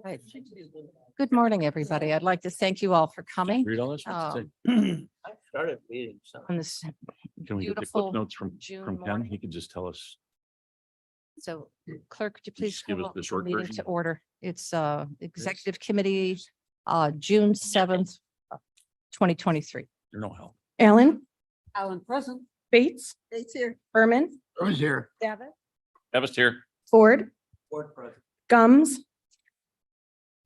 Right. Good morning, everybody. I'd like to thank you all for coming. Read all this? What's it Um, say? I started reading some. on this Can we get the beautiful clip notes from June Ken? morning. He could just tell us. So clerk, could you please Just give call us the the short meeting version. to order? It's executive committee, June 7th, 2023. You're no help. Allen, Allen present. Bates, Bates here. Berman, Who's here? Davitt, Eva's here. Ford, Board president. Gums,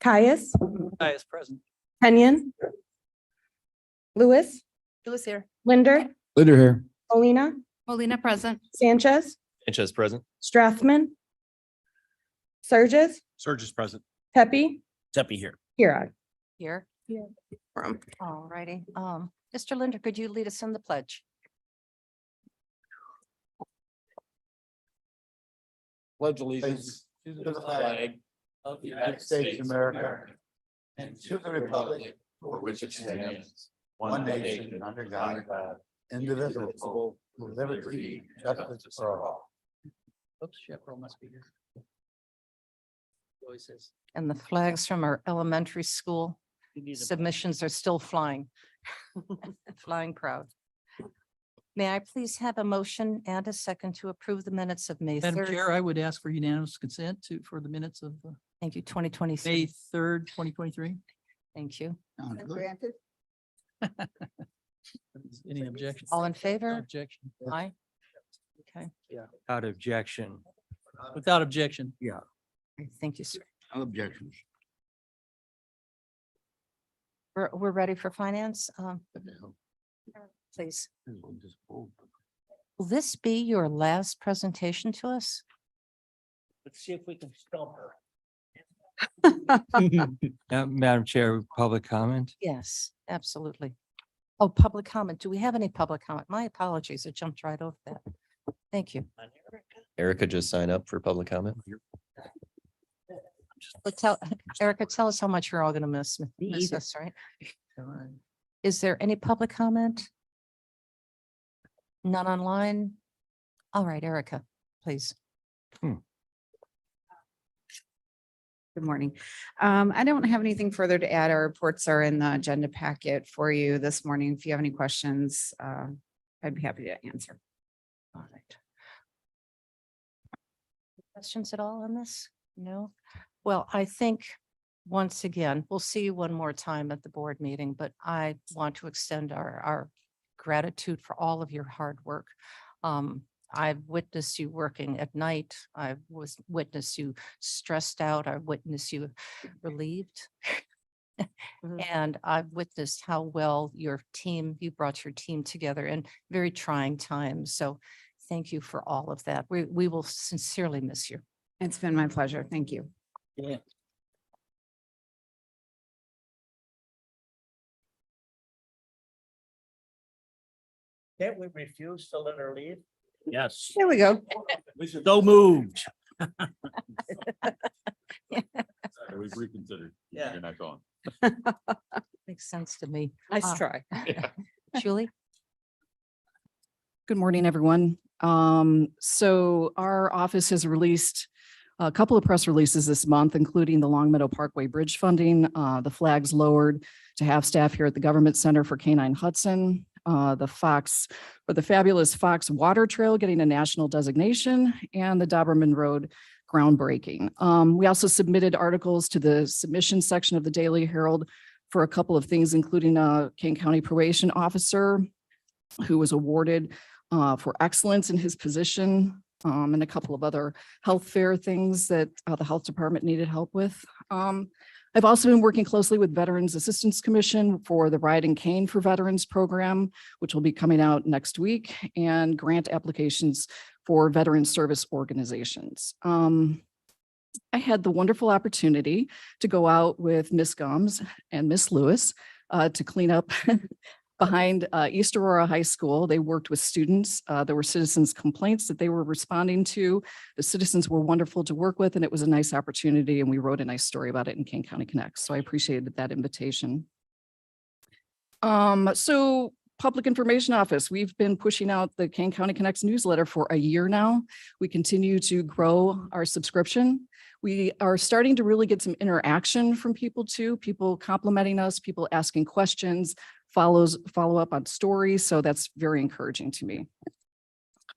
Caius, Is present. Kenyon, Lewis, Who is here? Linder, Linder here. Molina, Molina present. Sanchez, Sanchez present. Strathman, Surges, Surge is present. Pepe, Tepe here. Huron. Here. Yeah. All righty. Mr. Linder, could you lead us in the pledge? Pledge allegiance to the flag of the United States of America and to the republic for which it stands, one nation under God, indivisible, with liberty, and justice for all. Oops, Chaparral must be here. Voices. And the flags from our elementary school submissions are still flying. Flying proud. May I please have a motion and a second to approve the minutes of May Madam 3rd? Chair, I would ask for unanimous consent for the minutes of Thank you, 2023. May 3rd, 2023. Thank you. Granted. Any objections? All in favor? Objection. Aye. Okay, Without objection. Without objection. thank you, sir. Objections. We're ready for finance. Please. Will this be your last presentation to us? Let's see if we can stump her. Madam Chair, public comment? Yes, absolutely. Oh, public comment. Do we have any public comment? My apologies. I jumped right over that. Thank you. Erica just signed up for public comment. But tell, Erica, tell us how much you're all going to miss us, right? Is there any public comment? None online? All right, Erica, please. Good morning. I don't have anything further to add. Our reports are in the agenda packet for you this morning. If you have any questions, I'd be happy to answer. All right. Questions at all on this? No? Well, I think, once again, we'll see you one more time at the board meeting, but I want to extend our gratitude for all of your hard work. I've witnessed you working at night. I've witnessed you stressed out. I've witnessed you relieved. And I've witnessed how well you brought your team together in very trying times. So thank you for all of that. We will sincerely miss you. It's been my pleasure. Thank you. Yeah. Can't we refuse to let her leave? Yes. There we go. So moved. We've reconsidered. Yeah. You're not going. Makes sense to me. Nice try. Julie? Good morning, everyone. So our office has released a couple of press releases this month, including the Long Meadow Parkway Bridge funding, the flags lowered to have staff here at the Government Center for Canine Hudson, the fabulous Fox Water Trail getting a national designation, and the Doberman Road groundbreaking. We also submitted articles to the submission section of the Daily Herald for a couple of things, including a Kane County probation officer who was awarded for excellence in his position, and a couple of other health fair things that the health department needed help with. I've also been working closely with Veterans Assistance Commission for the Ride and Cane for Veterans program, which will be coming out next week, and grant applications for veteran service organizations. I had the wonderful opportunity to go out with Miss Gums and Miss Lewis to clean up behind East Aurora High School. They worked with students. There were citizens' complaints that they were responding to. The citizens were wonderful to work with, and it was a nice opportunity, and we wrote a nice story about it in Kane County Connects. So I appreciated that invitation. So Public Information Office. We've been pushing out the Kane County Connects newsletter for a year now. We continue to grow our subscription. We are starting to really get some interaction from people too, people complimenting us, people asking questions, follow up on stories. So that's very encouraging to me.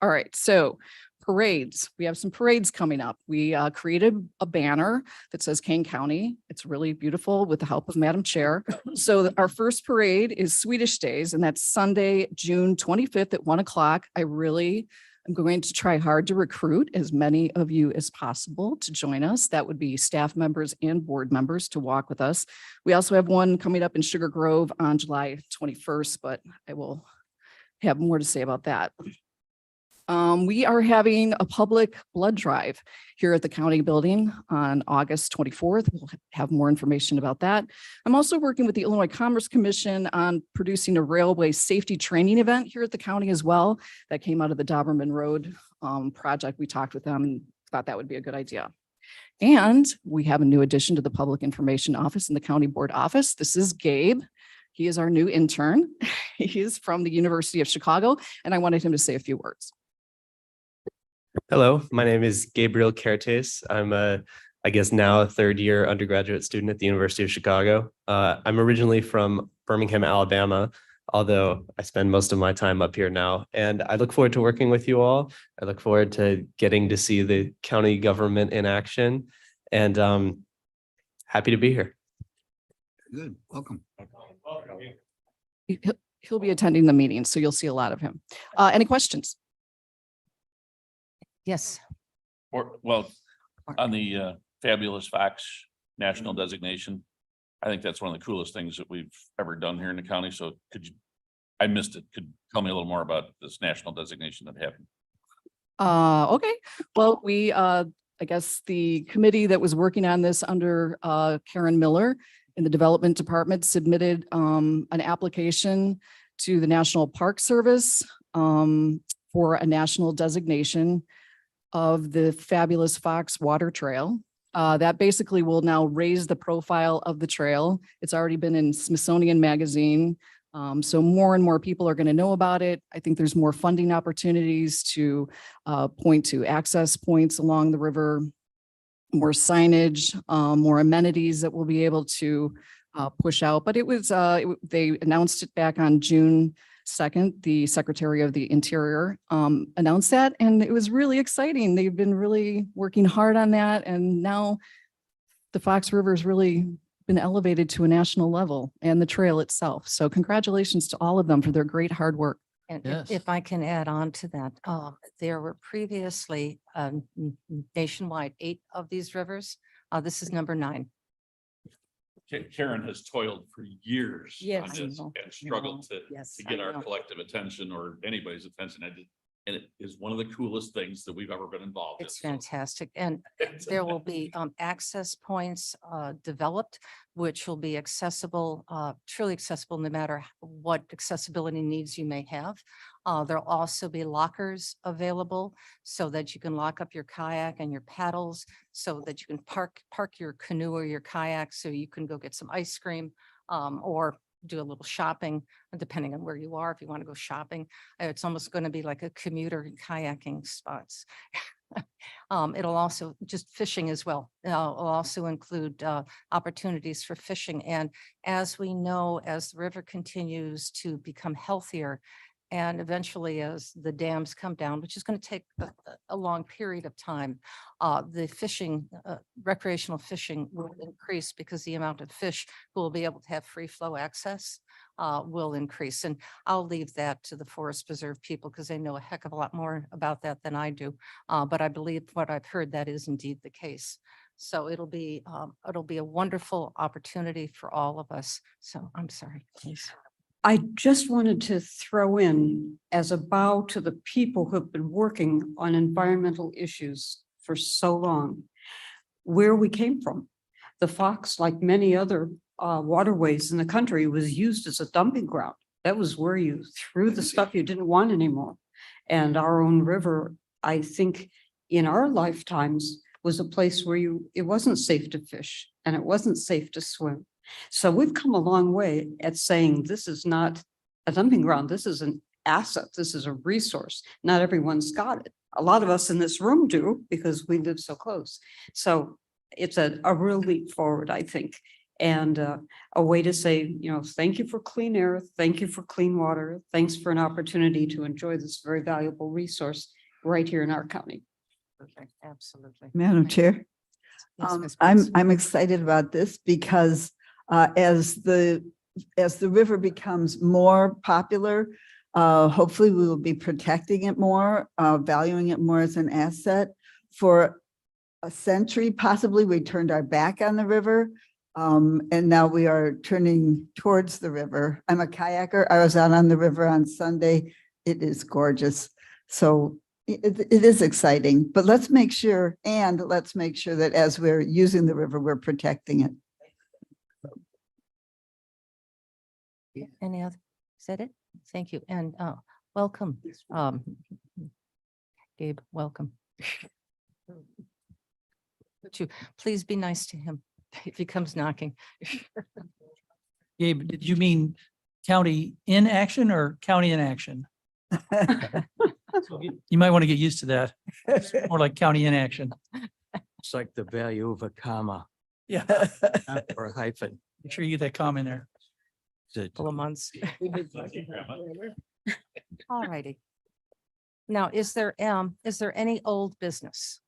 All right, so parades. We have some parades coming up. We created a banner that says Kane County. It's really beautiful with the help of Madam Chair. So our first parade is Swedish Days, and that's Sunday, June 25th at 1 o'clock. I really am going to try hard to recruit as many of you as possible to join us. That would be staff members and board members to walk with us. We also have one coming up in Sugar Grove on July 21st, but I will have more to say about that. We are having a public blood drive here at the county building on August 24th. We'll have more information about that. I'm also working with the Illinois Commerce Commission on producing a railway safety training event here at the county as well. That came out of the Doberman Road project. We talked with them and thought that would be a good idea. And we have a new addition to the Public Information Office in the County Board Office. This is Gabe. He is our new intern. He is from the University of Chicago, and I wanted him to say a few words. Hello, my name is Gabriel Kertes. I'm I guess now a third year undergraduate student at the University of Chicago. I'm originally from Birmingham, Alabama, although I spend most of my time up here now. And I look forward to working with you all. I look forward to getting to see the county government in action, and happy to be here. Good, welcome. He'll be attending the meeting, so you'll see a lot of him. Any questions? Yes. Well, on the Fabulous Fox national designation, I think that's one of the coolest things that we've ever done here in the county. So could you, I missed it. Could you tell me a little more about this national designation that happened? Okay, well, we, I guess the committee that was working on this under Karen Miller in the Development Department submitted an application to the National Park Service for a national designation of the Fabulous Fox Water Trail. That basically will now raise the profile of the trail. It's already been in Smithsonian Magazine. So more and more people are going to know about it. I think there's more funding opportunities to point to access points along the river, more signage, more amenities that we'll be able to push out. But it was, they announced it back on June 2nd, the Secretary of the Interior announced that, and it was really exciting. They've been really working hard on that, and now the Fox River has really been elevated to a national level, and the trail itself. So congratulations to all of them for their great hard work. And Yes. if I can add on to that, there were previously nationwide 8 of these rivers. This is number 9. Karen has toiled for years on Yes, I this know, and struggled to Yes. to get I our know. collective attention or anybody's attention. And it is one of the coolest things that we've ever been involved in. It's So fantastic. And it's- there will be access points developed, which will be accessible, truly accessible, no matter what accessibility needs you may have. There'll also be lockers available so that you can lock up your kayak and your paddles, so that you can park your canoe or your kayak, so you can go get some ice cream or do a little shopping, depending on where you are. If you want to go shopping, it's almost going to be like a commuter kayaking spots. It'll also just fishing as well. It'll also include opportunities for fishing. And as we know, as the river continues to become healthier, and eventually as the dams come down, which is going to take a long period of time, the fishing, recreational fishing will increase because the amount of fish who will be able to have free flow access will increase. And I'll leave that to the Forest Preserve people because they know a heck of a lot more about that than I do. But I believe what I've heard, that is indeed the case. So it'll be a wonderful opportunity for all of us. So I'm sorry, please. I just wanted to throw in as a bow to the people who have been working on environmental issues for so long, where we came from. The Fox, like many other waterways in the country, was used as a dumping ground. That was where you threw the stuff you didn't want anymore. And our own river, I think in our lifetimes, was a place where it wasn't safe to fish and it wasn't safe to swim. So we've come a long way at saying this is not a dumping ground. This is an asset. This is a resource. Not everyone's got it. A lot of us in this room do because we live so close. So it's a real leap forward, I think. And a way to say, thank you for clean air, thank you for clean water, thanks for an opportunity to enjoy this very valuable resource right here in our county. Perfect, absolutely. Madam Thank you. Chair, Yes, Ms. I'm Brooks. excited about this because as the river becomes more popular, hopefully we will be protecting it more, valuing it more as an asset. For a century, possibly, we turned our back on the river. And now we are turning towards the river. I'm a kayaker. I was out on the river on Sunday. It is gorgeous. So it is exciting, but let's make sure that as we're using the river, we're protecting it. Any other, is that it? Thank you, and welcome. Gabe, welcome. Would you please be nice to him if he comes knocking? Gabe, did you mean county in action or county in action? You might want to get used to that. It's more like county in action. It's like the value of a comma Yeah. or a hyphen. Make sure you get that comment there. Couple of months. All righty. Now, is there any old business?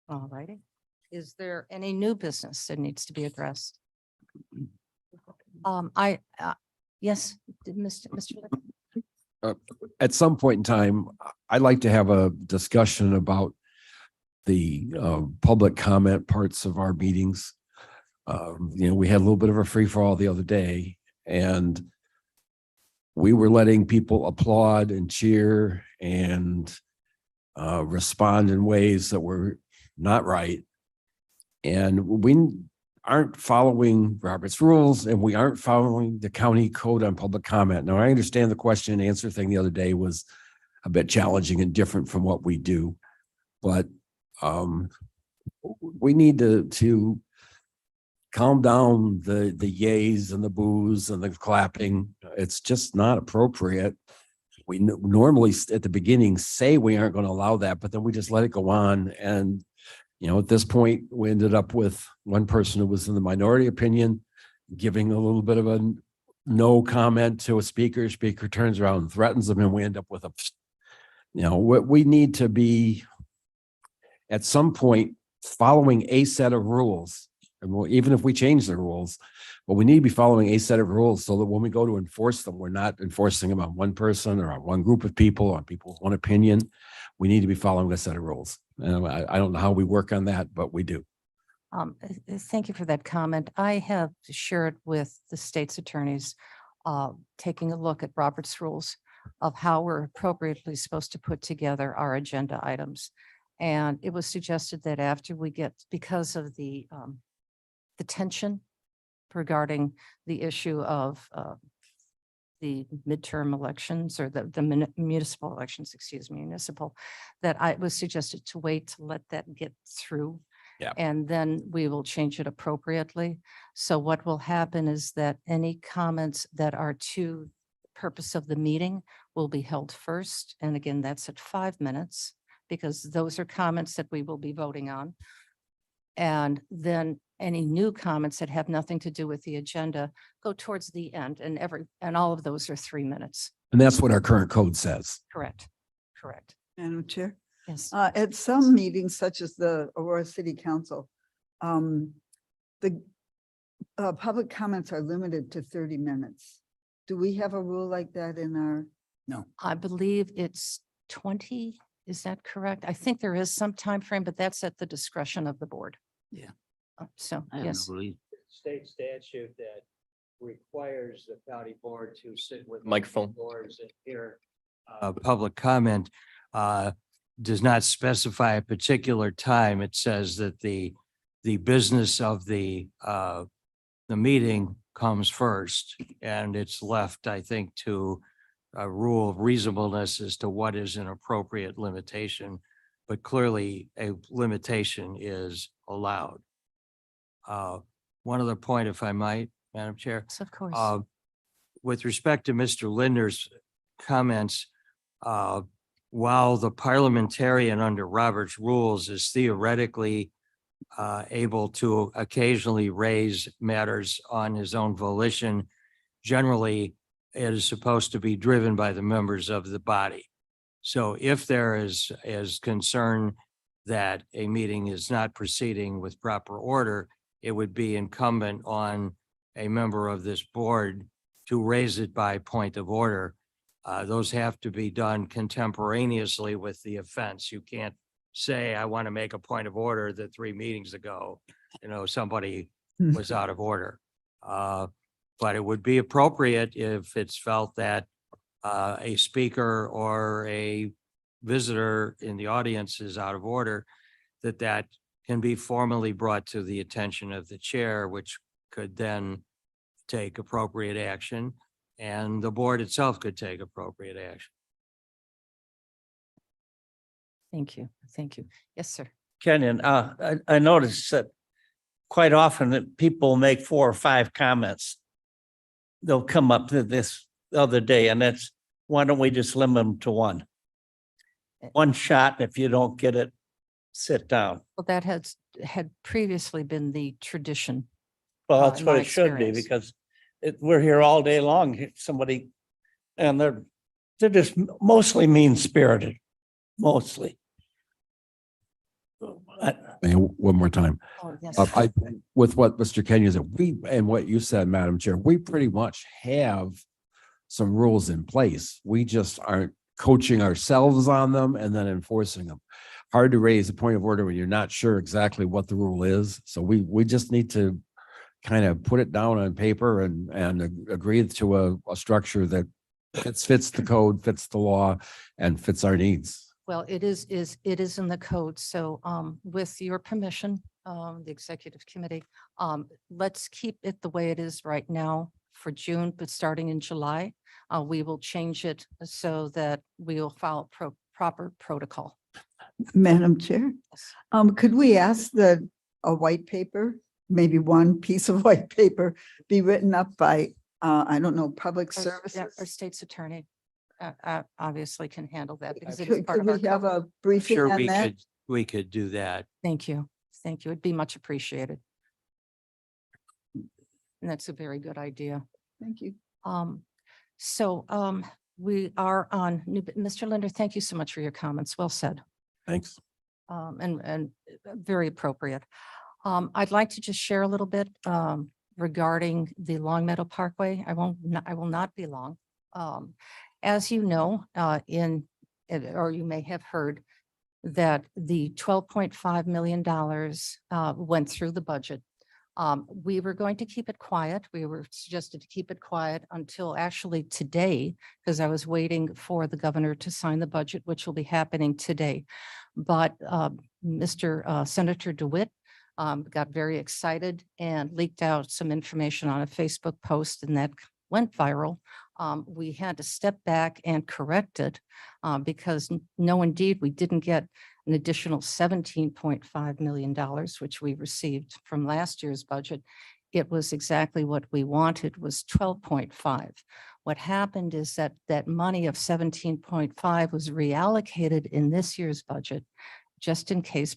All righty. Is there any new business that needs to be addressed? Yes, did Mr. Lick? At some point in time, I'd like to have a discussion about the public comment parts of our meetings. We had a little bit of a free for all the other day, and we were letting people applaud and cheer and respond in ways that were not right. And we aren't following Robert's rules, and we aren't following the county code on public comment. Now, I understand the question and answer thing the other day was a bit challenging and different from what we do, but we need to calm down the yays and the boos and the clapping. It's just not appropriate. We normally at the beginning say we aren't going to allow that, but then we just let it go on. And at this point, we ended up with one person who was in the minority opinion, giving a little bit of a no comment to a speaker. Speaker turns around and threatens them, and we end up with we need to be at some point following a set of rules. And even if we change the rules, but we need to be following a set of rules so that when we go to enforce them, we're not enforcing them on one person or on one group of people, on people with one opinion. We need to be following a set of rules. And I don't know how we work on that, but we do. Thank you for that comment. I have shared with the state's attorneys, taking a look at Robert's rules of how we're appropriately supposed to put together our agenda items. And it was suggested that after we get, because of the tension regarding the issue of the midterm elections or the municipal elections, municipal, that it was suggested to wait to let that get through. Yeah. And then we will change it appropriately. So what will happen is that any comments that are to purpose of the meeting will be held first. And again, that's at 5 minutes, because those are comments that we will be voting on. And then any new comments that have nothing to do with the agenda go towards the end, and all of those are 3 minutes. And that's what our current code says. Correct. Correct. Madam Chair, Yes. at some meetings such as the Aurora City Council, the public comments are limited to 30 minutes. Do we have a rule like that in our? I believe it's 20. Is that correct? I think there is some time frame, but that's at the discretion of the board. Yeah. So, yes. State statute that requires the county board to sit with. Microphone. Boards and hear. Public comment does not specify a particular time. It says that the business of the meeting comes first, and it's left, I think, to a rule of reasonableness as to what is an appropriate limitation, but clearly a limitation is allowed. One other point, if I might, Madam Chair. Yes, of course. With respect to Mr. Linder's comments, while the parliamentarian under Robert's rules is theoretically able to occasionally raise matters on his own volition, generally it is supposed to be driven by the members of the body. So if there is concern that a meeting is not proceeding with proper order, it would be incumbent on a member of this board to raise it by point of order. Those have to be done contemporaneously with the offense. You can't say, I want to make a point of order that 3 meetings ago, somebody was out of order. But it would be appropriate if it's felt that a speaker or a visitor in the audience is out of order, that can be formally brought to the attention of the chair, which could then take appropriate action, and the board itself could take appropriate action. Thank you. Thank you. Yes, sir. Kenyon, I noticed that quite often that people make 4 or 5 comments. They'll come up to this the other day, and that's, why don't we just limit them to 1? 1 shot. If you don't get it, sit down. Well, that had previously been the tradition. Well, that's in what my it should be, experience. because we're here all day long, somebody, and they're just mostly mean spirited, mostly. And one more time. Oh, yes. With what Mr. Kenyon said, and what you said, Madam Chair, we pretty much have some rules in place. We just aren't coaching ourselves on them and then enforcing them. Hard to raise a point of order when you're not sure exactly what the rule is. So we just need to kind of put it down on paper and agree to a structure that fits the code, fits the law, and fits our needs. Well, it is in the code. So with your permission, the executive committee, let's keep it the way it is right now for June, but starting in July, we will change it so that we will follow proper protocol. Madam Chair, could we ask that a white paper, maybe 1 piece of white paper, be written up by, I don't know, public Our services? state's attorney obviously can handle that because it is Could part of our we have code. a briefing Sure, on that? we could do that. Thank you. Thank you. It'd be much appreciated. And that's a very good idea. Thank you. We are on Mr. Linder, thank you so much for your comments. Well said. Thanks. And very appropriate. I'd like to just share a little bit regarding the Long Meadow Parkway. I will not be long. As you know, or you may have heard that the $12.5 million went through the budget. We were going to keep it quiet. We were suggested to keep it quiet until actually today, because I was waiting for the governor to sign the budget, which will be happening today. But Mr. Senator DeWitt got very excited and leaked out some information on a Facebook post, and that went viral. We had to step back and correct it because no, indeed, we didn't get an additional $17.5 million, which we received from last year's budget. It was exactly what we wanted, was 12.5. What happened is that that money of 17.5 was reallocated in this year's budget, just in case,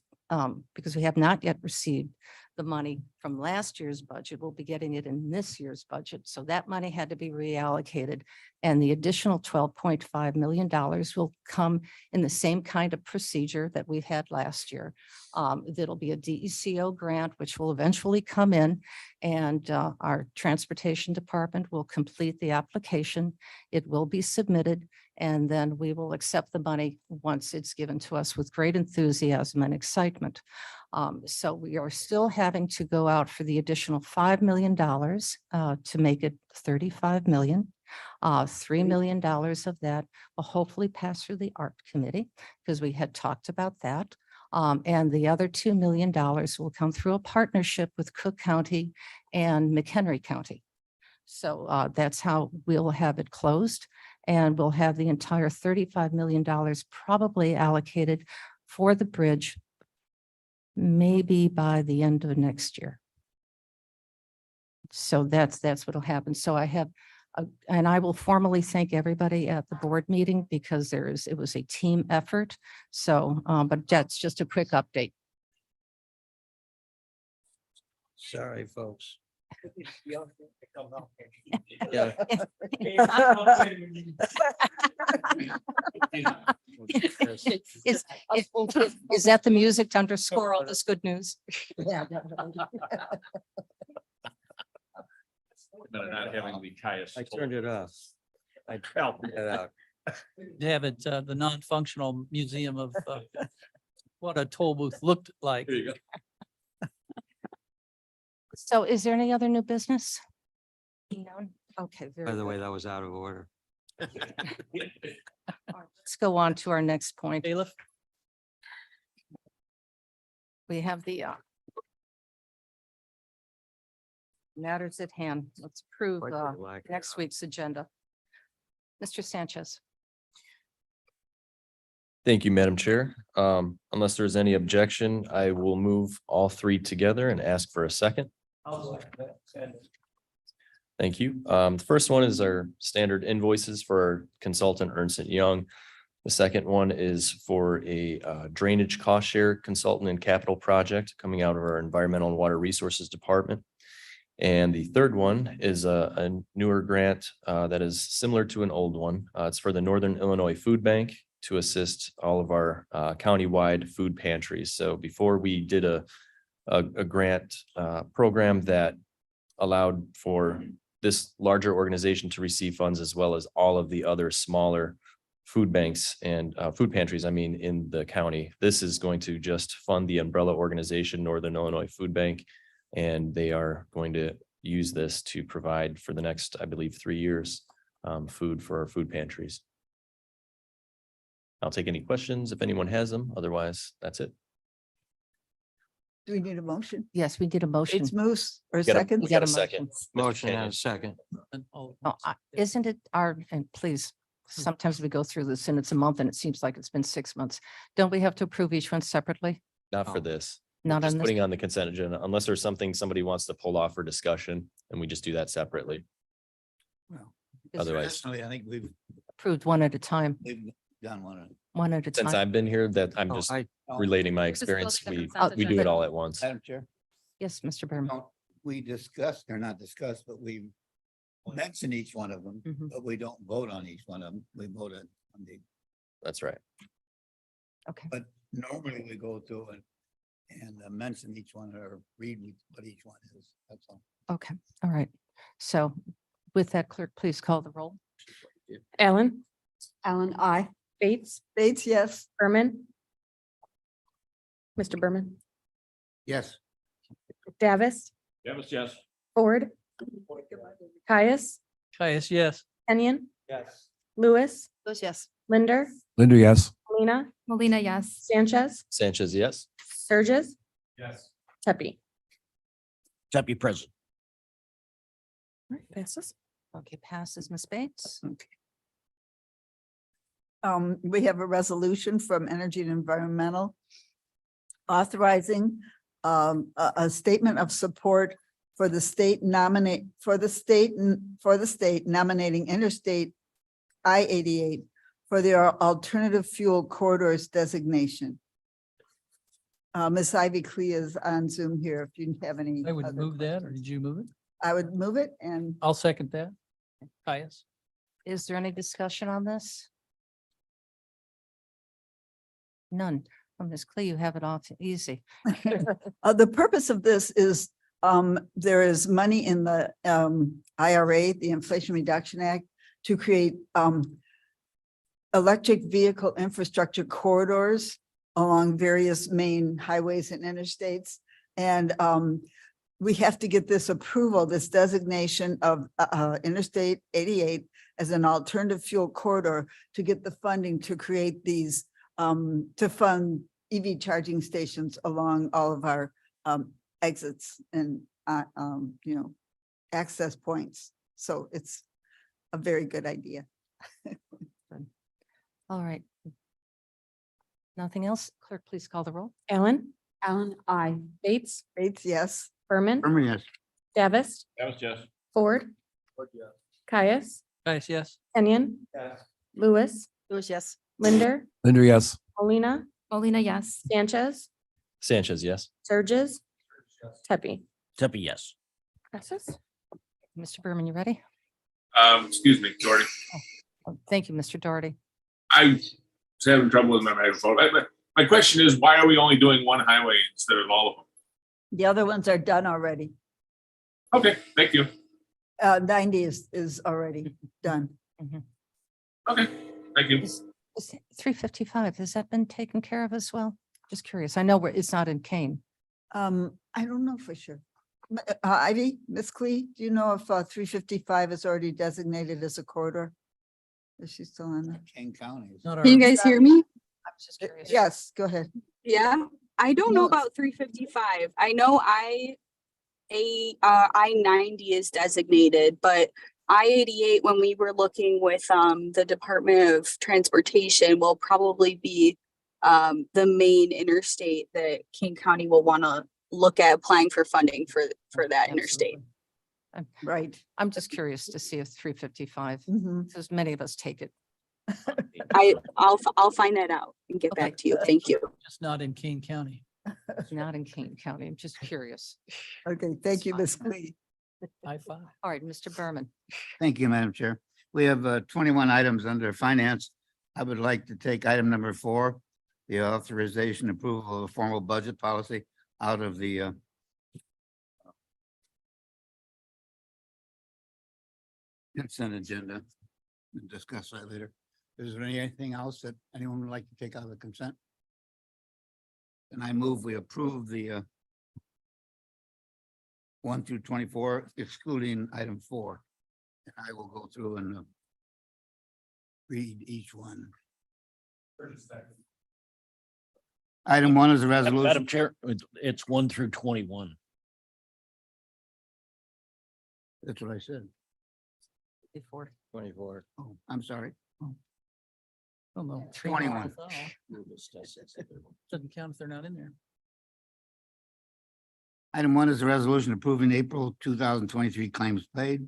because we have not yet received the money from last year's budget. We'll be getting it in this year's budget. So that money had to be reallocated. And the additional $12.5 million will come in the same kind of procedure that we had last year. That'll be a DECO grant, which will eventually come in, and our transportation department will complete the application. It will be submitted, and then we will accept the money once it's given to us with great enthusiasm and excitement. So we are still having to go out for the additional $5 million to make it 35 million. $3 million of that will hopefully pass through the art committee, because we had talked about that. And the other $2 million will come through a partnership with Cook County and McHenry County. So that's how we'll have it closed, and we'll have the entire $35 million probably allocated for the bridge, maybe by the end of next year. So that's what'll happen. So I have, and I will formally thank everybody at the board meeting because it was a team effort. So, but that's just a quick update. Sorry, folks. Yeah. Is, is that the music to underscore all this good news? Yeah. Better not having the Caius. I turned it off. I Help. turned it out. They have it, the non-functional museum of what a toll booth looked like. There you go. So is there any other new business? None? Okay. very By the good. way, that was out of order. Let's go on to our next point. Bailiff? We have the matters at hand. Let's approve Quite the lack of next week's agenda. Mr. Sanchez. Thank you, Madam Chair. Unless there's any objection, I will move all three together and ask for a second. Thank you. The first one is our standard invoices for our consultant Ernst & Young. The second one is for a drainage cost share consultant and capital project coming out of our Environmental and Water Resources Department. And the third one is a newer grant that is similar to an old one. It's for the Northern Illinois Food Bank to assist all of our countywide food pantries. So before we did a grant program that allowed for this larger organization to receive funds as well as all of the other smaller food banks and food pantries, in the county. This is going to just fund the umbrella organization, Northern Illinois Food Bank. And they are going to use this to provide for the next, I believe, 3 years, food for our food pantries. I'll take any questions if anyone has them. Otherwise, that's it. Do we need a motion? Yes, we did a motion. It's Moose or We got a- second? we got a second. motion. Mr. Motion and Kenyon. a second. Oh, isn't it and please, sometimes we go through this and it's a month and it seems like it's been 6 months. Don't we have to approve each one separately? Not for Oh. this. We're Not just on this? putting on the consent agenda unless there's something somebody wants to pull off for discussion and we just do that separately. Is Otherwise, Traditionally, I think Approved one at a time, we've done one. one at a since time. I've been here, that I'm Oh, just I, relating my Just building experience. the We consent we do agenda. it all at once. Madam Chair, Yes, Mr. Berman. we discussed, or not discussed, but we mention each one of them, Mhm. but we don't vote on each one of them. We voted on the, That's right. Okay, but normally we go through and mention each one or read what each one is. That's all. okay, all right. So with that, clerk, please call the roll. Alan? Alan, I. Bates? Bates, yes. Berman? Mr. Berman? Yes. Davis? Yes. Ford? Caius? Caius, yes. Kenyon? Yes. Lewis? Those yes. Linder? Linda, yes. Molina, Molina, yes. Sanchez? Sanchez, yes. Surges? Yes. Tepe? Deputy President. Passes. Okay, passes, Ms. Bates. We have a resolution from Energy and Environmental authorizing a statement of support for the state nominating Interstate I-88 for their alternative fuel corridors designation. Ms. Ivy Clea is on Zoom here if you have any. I would other move that, or questions. did you move it? I would move it and I'll second that. Caius? Is there any discussion on this? None. Oh, Ms. Clee, you have it all easy. the purpose of this is there is money in the IRA, the Inflation Reduction Act, to create electric vehicle infrastructure corridors along various main highways and interstates. And we have to get this approval, this designation of Interstate 88 as an alternative fuel corridor to get the funding to create these, to fund EV charging stations along all of our exits and, access points. So it's a very good idea. All right. Nothing else? Clerk, please call the roll. Alan? Alan, I. Bates? Bates, yes. Berman? Yes. Davis, Yes. Ford, Caius, Guys, yes. Kenyon, Lewis, Lewis, yes. Linder, Linder, yes. Molina. Molina, yes. Sanchez, Sanchez, yes. Surges, Tepe. Tippy, yes. Passes. Mr. Berman, you ready? Excuse me, Jordy. Oh, thank you, Mr. Doherty. I was having trouble with my microphone. My question is, why are we only doing one highway instead of all of them? The other ones are done already. Okay, thank you. 90 is already done. Okay, thank you. Is 355, has that been taken care of as well? Just curious. I know it's not in Kane. I don't know for sure. Ivy, Miss Clee, do you know if 355 is already designated as a corridor? Is she still on that? King County. Not Can you our, guys hear me? I was just curious. Yes, go ahead. Yeah, I don't know about 355. I know I-90 is designated, but I-88, when we were looking with the Department of Transportation, will probably be the main interstate that King County will want to look at applying for funding for that interstate. Right. I'm just curious to see if 355, Mhm. because many of us take it. I'll find that out and get Okay. back to you. Thank you. just not in Kane County. Not in Kane County. I'm just curious. Okay, thank you, Miss Clee. High five. All right, Mr. Berman. Thank you, Madam Chair. We have 21 items under finance. I would like to take item number 4, the authorization approval of a formal budget policy out of the consent agenda and discuss that later. Is there anything else that anyone would like to take out of the consent? And I move we approve the 1 through 24 excluding item 4. And I will go through and read each one. Item 1 is a resolution. Madam Chair, it's 1 through 21. That's what I said. Before. 24. Oh, I'm sorry. Oh, no. 21. Doesn't count if they're not in there. Item 1 is a resolution approving April 2023 claims paid.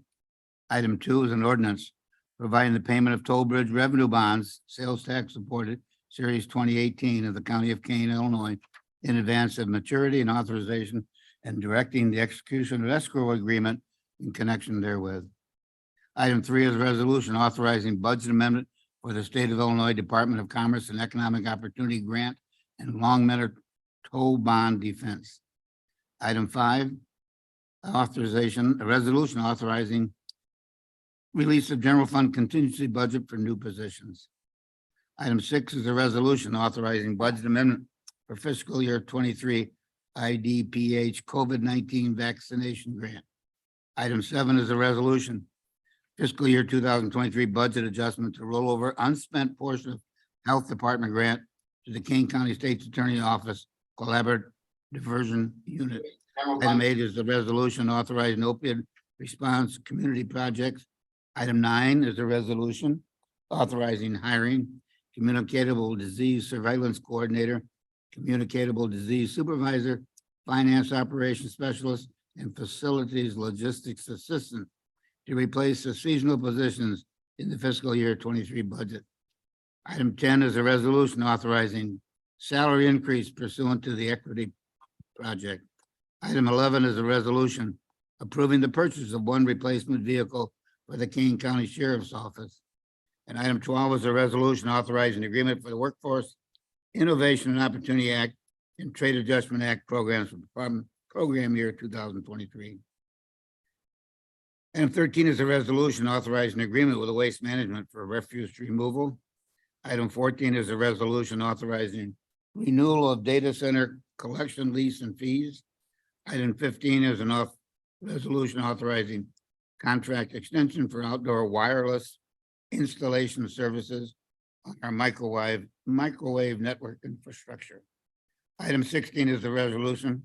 Item 2 is an ordinance providing the payment of toll bridge revenue bonds, sales tax supported Series 2018 of the County of Kane, Illinois, in advance of maturity and authorization and directing the execution of escrow agreement in connection therewith. Item 3 is a resolution authorizing budget amendment for the State of Illinois Department of Commerce and Economic Opportunity Grant and Long Meadow Toll Bond Defense. Item 5, authorization, a resolution authorizing release of general fund contingency budget for new positions. Item 6 is a resolution authorizing budget amendment for fiscal year 23 IDPH COVID-19 vaccination grant. Item 7 is a resolution fiscal year 2023 budget adjustment to roll over unspent portion of Health Department grant to the Kane County State's Attorney Office Collaborative Diversion Unit. Item 8 is the resolution authorizing opioid response community projects. Item 9 is a resolution authorizing hiring communicable disease surveillance coordinator, communicable disease supervisor, finance operations specialist, and facilities logistics assistant to replace the seasonal positions in the fiscal year 23 budget. Item 10 is a resolution authorizing salary increase pursuant to the equity project. Item 11 is a resolution approving the purchase of one replacement vehicle for the Kane County Sheriff's Office. And item 12 is a resolution authorizing agreement for the Workforce Innovation and Opportunity Act and Trade Adjustment Act programs for Department program year 2023. Item 13 is a resolution authorizing agreement with the Waste Management for refuse removal. Item 14 is a resolution authorizing renewal of data center collection lease and fees. Item 15 is an resolution authorizing contract extension for outdoor wireless installation services on our microwave network infrastructure. Item 16 is the resolution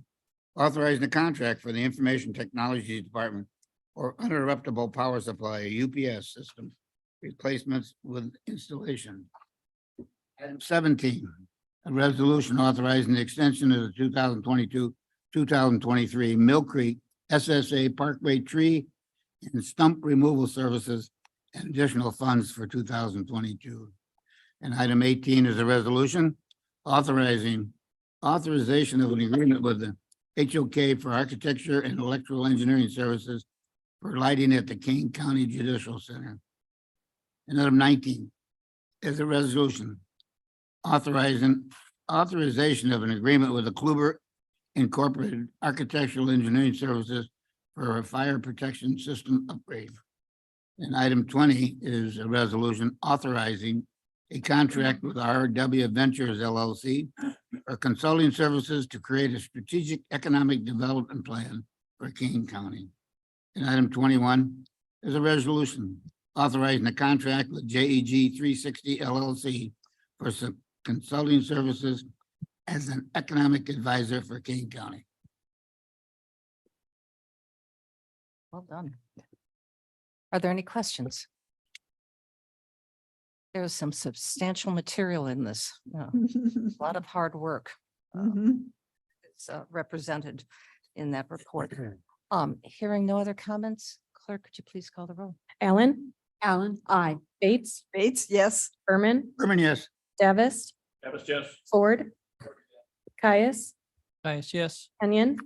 authorizing a contract for the Information Technology Department for uninterruptible power supply, UPS system replacements with installation. Item 17, a resolution authorizing the extension of the 2022-2023 Mill Creek SSA Parkway Tree and Stump Removal Services and additional funds for 2022. And item 18 is a resolution authorization of an agreement with the HOK for architecture and electrical engineering services for lighting at the Kane County Judicial Center. And item 19 is a resolution authorization of an agreement with the Kluber Incorporated Architectural Engineering Services for a fire protection system upgrade. And item 20 is a resolution authorizing a contract with RW Ventures LLC for consulting services to create a strategic economic development plan for Kane County. And item 21 is a resolution authorizing a contract with JEG 360 LLC for some consulting services as an economic advisor for Kane County. Well done. Are there any questions? There's some substantial material in this, a lot of hard work. It's represented in that report. Hearing no other comments, clerk, could you please call the roll? Allen. Allen. I. Bates. Bates, yes. Berman. Berman, yes. Davis. Davis, yes. Ford. Caius. Caius, yes. Kenyon.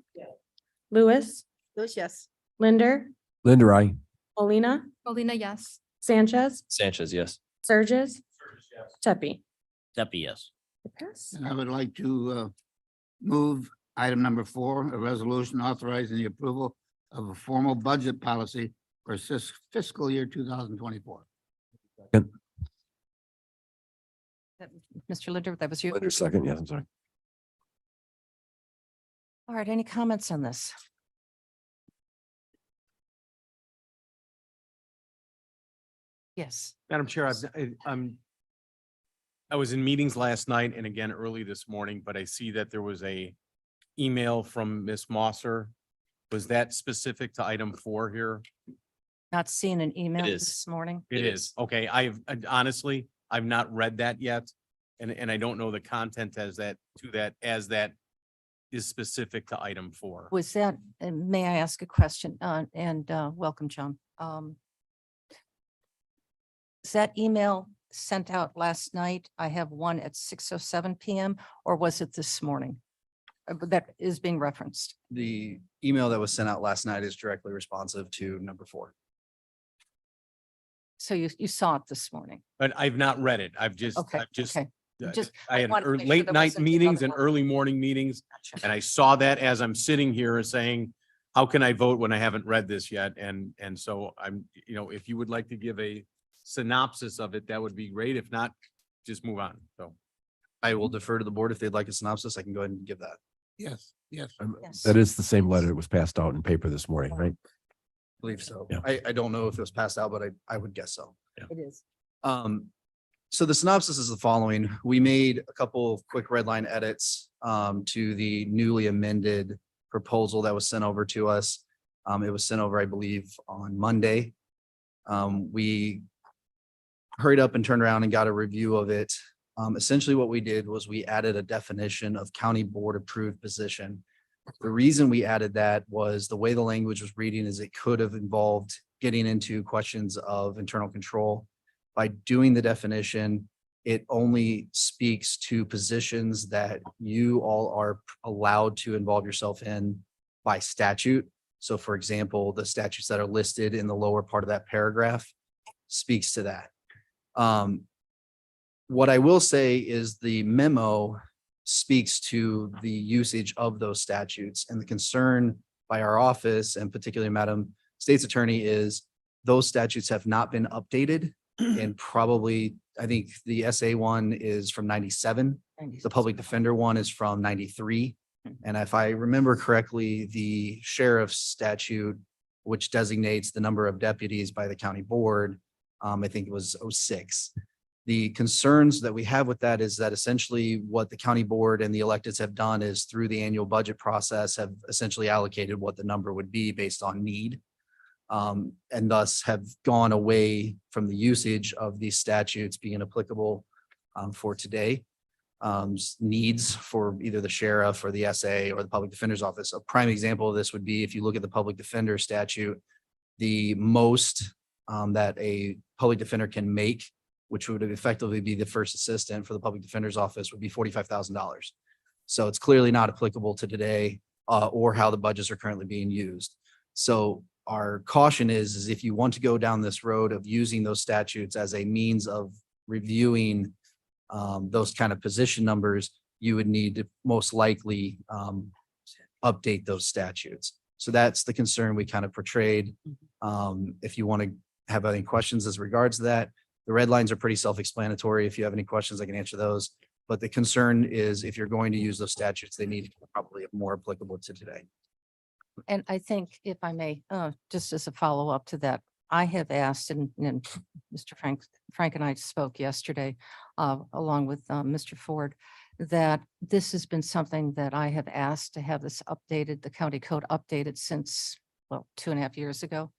Lewis. Lewis, yes. Linder. Linda, I. Molina. Molina, yes. Sanchez. Sanchez, yes. Surges. Tepe. Tepe, yes. And I would like to move item number 4, a resolution authorizing the approval of a formal budget policy for fiscal year 2024. Mr. Linder, that was you? Linda, second, yes, I'm sorry. All right, any comments on this? Yes. Madam Chair, I was in meetings last night and again early this morning, but I see that there was a email from Ms. Mosser. Was that specific to item 4 here? Not seen an email is. this morning? It is. Okay, honestly, I've not read that yet. And I don't know the content as that is specific to item 4. Was that, and may I ask a question? Welcome, John. Is that email sent out last night? I have one at 6:07 PM, or was it this morning? That is being referenced. The email that was sent out last night is directly responsive to number 4. So you saw it this morning? But I've not read it. I've just, Okay, okay. Just- I had wanted to make sure late there night wasn't meetings and another one. early morning meetings. Gotcha. And I saw that as I'm sitting here and saying, how can I vote when I haven't read this yet? And so I'm, if you would like to give a synopsis of it, that would be great. If not, just move on. So. I will defer to the board. If they'd like a synopsis, I can go ahead and give that. Yes, yes. Yes. That is the same letter that was passed out in paper this morning, right? Believe so. Yeah. I don't know if it was passed out, but I would guess so. It is. So the synopsis is the following. We made a couple of quick red line edits to the newly amended proposal that was sent over to us. It was sent over, I believe, on Monday. We hurried up and turned around and got a review of it. Essentially what we did was we added a definition of county board approved position. The reason we added that was the way the language was reading is it could have involved getting into questions of internal control. By doing the definition, it only speaks to positions that you all are allowed to involve yourself in by statute. So for example, the statutes that are listed in the lower part of that paragraph speaks to that. What I will say is the memo speaks to the usage of those statutes, and the concern by our office and particularly Madam State's Attorney is those statutes have not been updated. And probably, I think the SA one is from 97. The public defender one is from 93. And if I remember correctly, the sheriff's statute, which designates the number of deputies by the county board, I think it was 06. The concerns that we have with that is that essentially what the county board and the electeds have done is through the annual budget process have essentially allocated what the number would be based on need. And thus have gone away from the usage of these statutes being applicable for today. needs for either the sheriff or the SA or the public defender's office. A prime example of this would be if you look at the public defender statute, the most that a public defender can make, which would effectively be the first assistant for the public defender's office, would be $45,000. So it's clearly not applicable to today or how the budgets are currently being used. So our caution is if you want to go down this road of using those statutes as a means of reviewing those kind of position numbers, you would need to most likely update those statutes. So that's the concern we kind of portrayed. If you want to have any questions as regards to that, the red lines are pretty self-explanatory. If you have any questions, I can answer those. But the concern is if you're going to use those statutes, they need to be probably more applicable to today. And I think if I may, just as a follow-up to that, I have asked, and Mr. Frank and I spoke yesterday, along with Mr. Ford, that this has been something that I have asked to have this updated, the county code updated since, well, 2.5 years ago.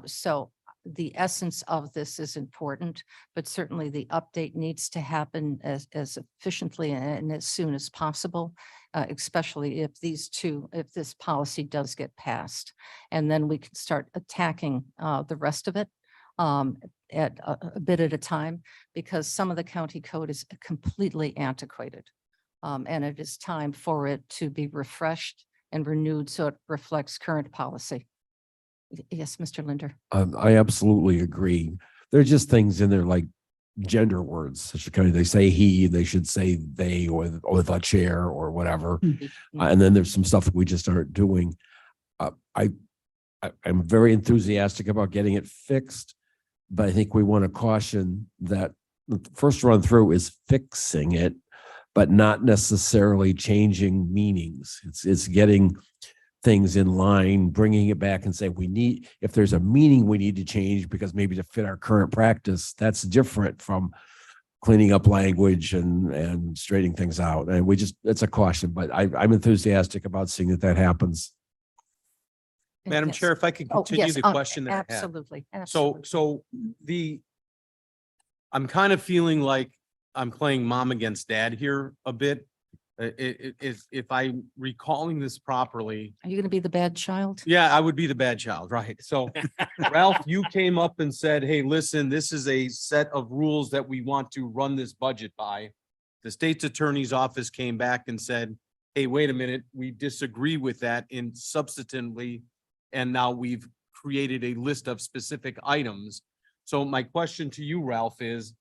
So the essence of this is important, but certainly the update needs to happen as efficiently and as soon as possible, especially if if this policy does get passed. And then we can start attacking the rest of it at a bit at a time, because some of the county code is completely antiquated. And it is time for it to be refreshed and renewed so it reflects current policy. Yes, Mr. Linder. I absolutely agree. There's just things in there like gender words, such a kind of, they say he, they should say they, or the chair or whatever. And then there's some stuff that we just aren't doing. I'm very enthusiastic about getting it fixed, but I think we want to caution that the first run through is fixing it, but not necessarily changing meanings. It's getting things in line, bringing it back and say, if there's a meaning we need to change because maybe to fit our current practice, that's different from cleaning up language and straightening things out. And it's a caution, but I'm enthusiastic about seeing that happens. Madam Yes. Chair, if I could Oh, continue yes, the question that I had. absolutely. So I'm kind of feeling like I'm playing mom against dad here a bit. If I'm recalling this properly. Are you going to be the bad child? Yeah, I would be the bad child, right? So Ralph, you came up and said, hey, listen, this is a set of rules that we want to run this budget by. The state's attorney's office came back and said, hey, wait a minute, we disagree with that in substantively. And now we've created a list of specific items. So my question to you, Ralph, is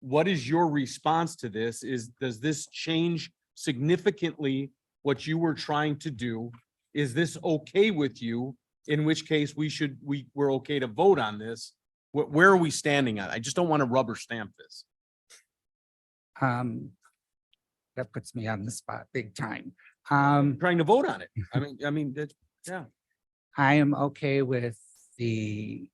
what is your response to this? Does this change significantly what you were trying to do? Is this okay with you? In which case we're okay to vote on this. Where are we standing at? I just don't want to rubber stamp this. That puts me on the spot big time. Trying to vote on it. I mean, yeah. I am okay with the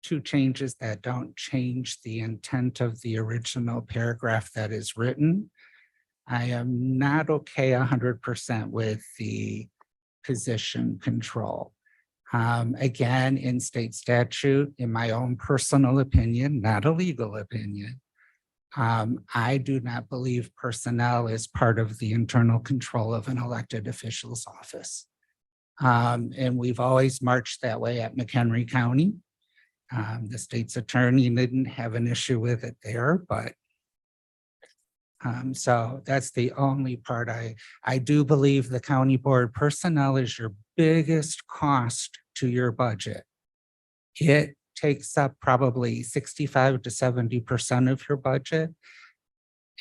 two changes that don't change the intent of the original paragraph that is written. I am not okay 100% with the position control. Again, in state statute, in my own personal opinion, not a legal opinion, I do not believe personnel is part of the internal control of an elected official's office. And we've always marched that way at McHenry County. The state's attorney didn't have an issue with it there, but so that's the only part. I do believe the county board personnel is your biggest cost to your budget. It takes up probably 65 to 70% of your budget.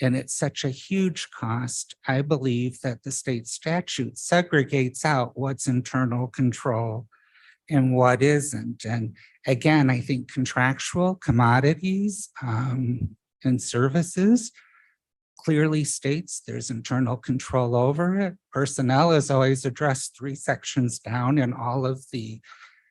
And it's such a huge cost. I believe that the state statute segregates out what's internal control and what isn't. And again, I think contractual commodities and services clearly states there's internal control over it. Personnel is always addressed 3 sections down in all of the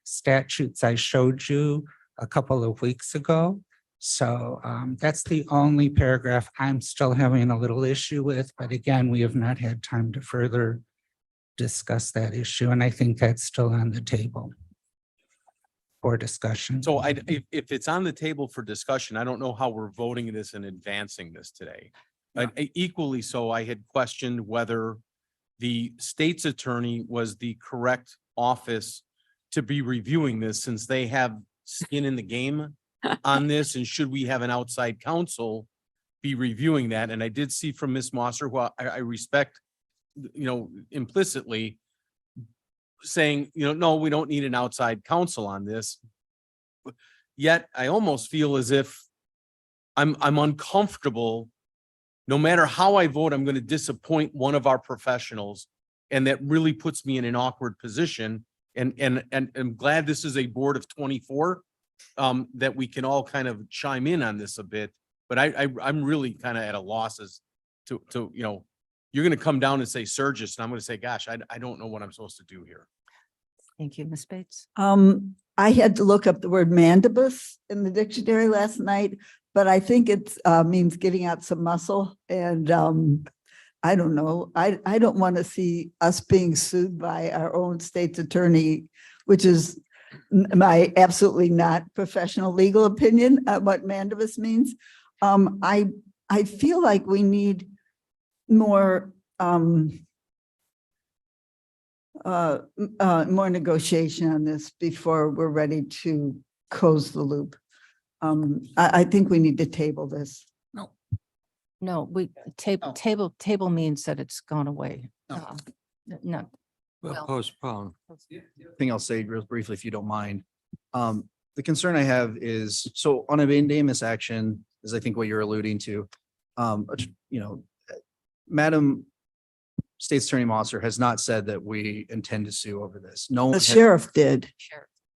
statutes I showed you a couple of weeks ago. So that's the only paragraph I'm still having a little issue with. But again, we have not had time to further discuss that issue. And I think that's still on the table for discussion. So if it's on the table for discussion, I don't know how we're voting this and advancing this today. Equally so, I had questioned whether the state's attorney was the correct office to be reviewing this, since they have skin in the game on this, and should we have an outside counsel be reviewing that? And I did see from Ms. Mosser, who I respect, implicitly saying, no, we don't need an outside counsel on this. Yet I almost feel as if I'm uncomfortable. No matter how I vote, I'm going to disappoint one of our professionals. And that really puts me in an awkward position. And I'm glad this is a board of 24, that we can all kind of chime in on this a bit. But I'm really kind of at a loss as to, you're going to come down and say Surgis, and I'm going to say, gosh, I don't know what I'm supposed to do here. Thank you, Ms. Bates. I had to look up the word mandibus in the dictionary last night, but I think it means getting out some muscle. And I don't know. I don't want to see us being sued by our own state's attorney, which is my absolutely not professional legal opinion of what mandibus means. I feel like we need more more negotiation on this before we're ready to close the loop. I think we need to table this. No, table means that it's gone away. No. Well- Postpone. Thing I'll say real briefly, if you don't mind. The concern I have is, so on a mandamus action, is I think what you're alluding to. Madam State's Attorney Mosser has not said that we intend to sue over this. No. The sheriff did.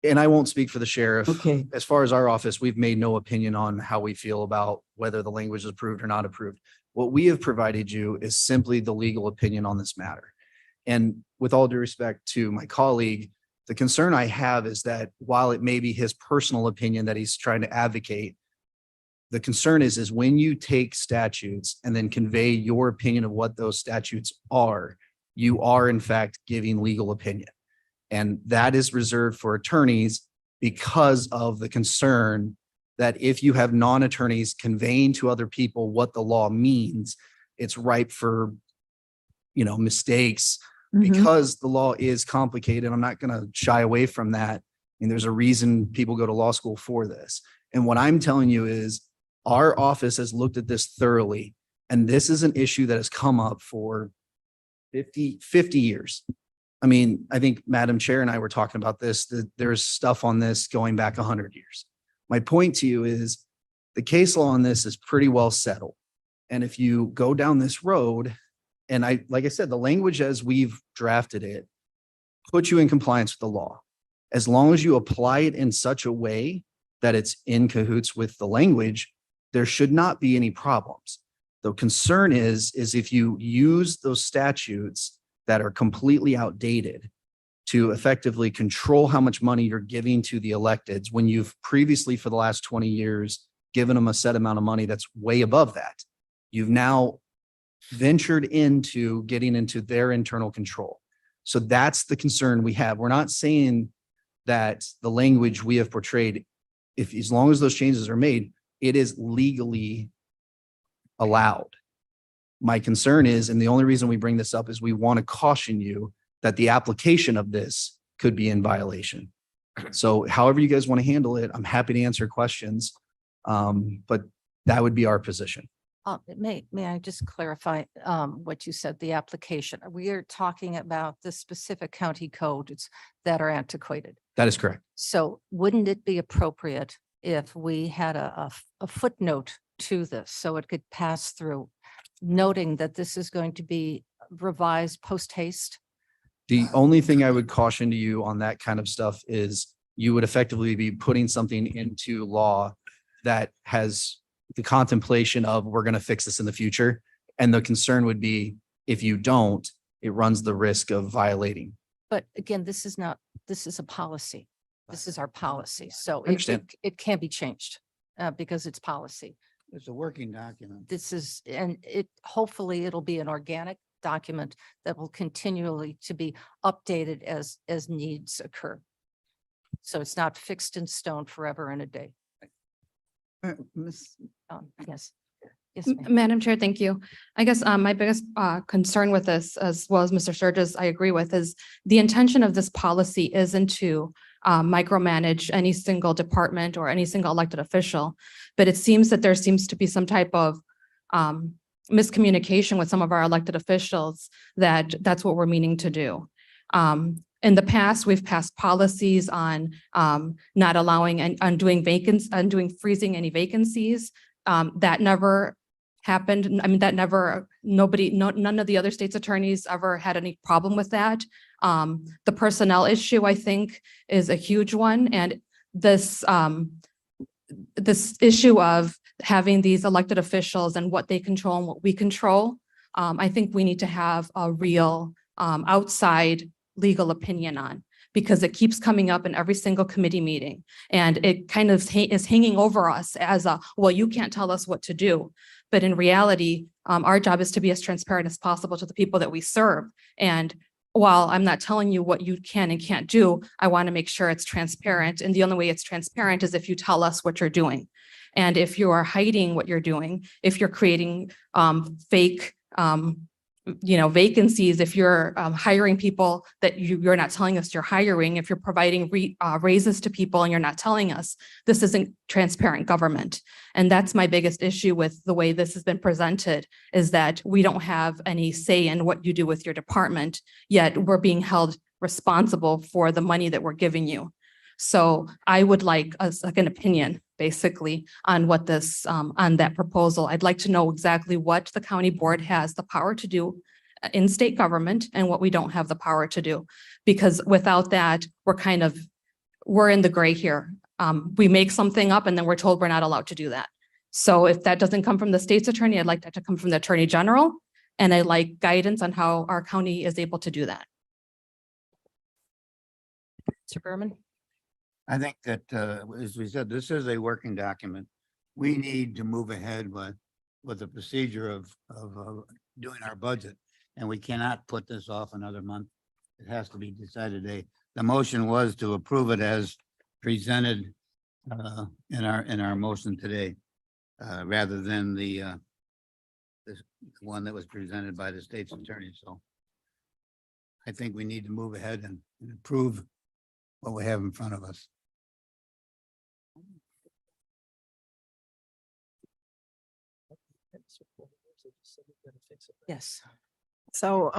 And I won't speak for the sheriff. Okay. As far as our office, we've made no opinion on how we feel about whether the language is approved or not approved. What we have provided you is simply the legal opinion on this matter. And with all due respect to my colleague, the concern I have is that while it may be his personal opinion that he's trying to advocate, the concern is when you take statutes and then convey your opinion of what those statutes are, you are in fact giving legal opinion. And that is reserved for attorneys because of the concern that if you have non-attorneys conveying to other people what the law means, it's ripe for, mistakes because the law is complicated. I'm not going to shy away from that. And there's a reason people go to law school for this. And what I'm telling you is our office has looked at this thoroughly, and this is an issue that has come up for 50 years. I mean, I think Madam Chair and I were talking about this, that there's stuff on this going back 100 years. My point to you is the case law on this is pretty well settled. And if you go down this road, and like I said, the language as we've drafted it puts you in compliance with the law. As long as you apply it in such a way that it's in cahoots with the language, there should not be any problems. The concern is if you use those statutes that are completely outdated to effectively control how much money you're giving to the electeds when you've previously for the last 20 years given them a set amount of money that's way above that. You've now ventured into getting into their internal control. So that's the concern we have. We're not saying that the language we have portrayed, as long as those changes are made, it is legally allowed. My concern is, and the only reason we bring this up is we want to caution you that the application of this could be in violation. So however you guys want to handle it, I'm happy to answer questions. But that would be our position. May I just clarify what you said, the application? We are talking about the specific county codes that are antiquated. That is correct. So wouldn't it be appropriate if we had a footnote to this so it could pass through, noting that this is going to be revised post haste? The only thing I would caution to you on that kind of stuff is you would effectively be putting something into law that has the contemplation of we're going to fix this in the future. And the concern would be if you don't, it runs the risk of violating. But again, this is a policy. This is our policy. So I understand. it can be changed because it's policy. It's a working document. Hopefully it'll be an organic document that will continually to be updated as needs occur. So it's not fixed in stone forever and a day. Miss- Yes. Yes, ma'am. Madam Chair, thank you. I guess my biggest concern with this, as well as Mr. Sturgis, I agree with, is the intention of this policy isn't to micromanage any single department or any single elected official. But it seems that there seems to be some type of miscommunication with some of our elected officials that that's what we're meaning to do. In the past, we've passed policies on not allowing and undoing freezing any vacancies. That never happened. I mean, that never, none of the other state's attorneys ever had any problem with that. The personnel issue, I think, is a huge one. And this issue of having these elected officials and what they control and what we control, I think we need to have a real outside legal opinion on, because it keeps coming up in every single committee meeting. And it kind of is hanging over us as a, well, you can't tell us what to do. But in reality, our job is to be as transparent as possible to the people that we serve. And while I'm not telling you what you can and can't do, I want to make sure it's transparent. And the only way it's transparent is if you tell us what you're doing. And if you are hiding what you're doing, if you're creating fake vacancies, if you're hiring people that you're not telling us you're hiring, if you're providing raises to people and you're not telling us, this isn't transparent government. And that's my biggest issue with the way this has been presented, is that we don't have any say in what you do with your department, yet we're being held responsible for the money that we're giving you. So I would like a second opinion, basically, on what this, on that proposal. I'd like to know exactly what the county board has the power to do in state government and what we don't have the power to do. Because without that, we're in the gray here. We make something up and then we're told we're not allowed to do that. So if that doesn't come from the state's attorney, I'd like that to come from the attorney general. And I like guidance on how our county is able to do that. Mr. Berman? I think that, as we said, this is a working document. We need to move ahead with the procedure of doing our budget. And we cannot put this off another month. It has to be decided today. The motion was to approve it as presented in our motion today, rather than the this one that was presented by the state's attorney. So I think we need to move ahead and approve what we have in front of us. Yes. So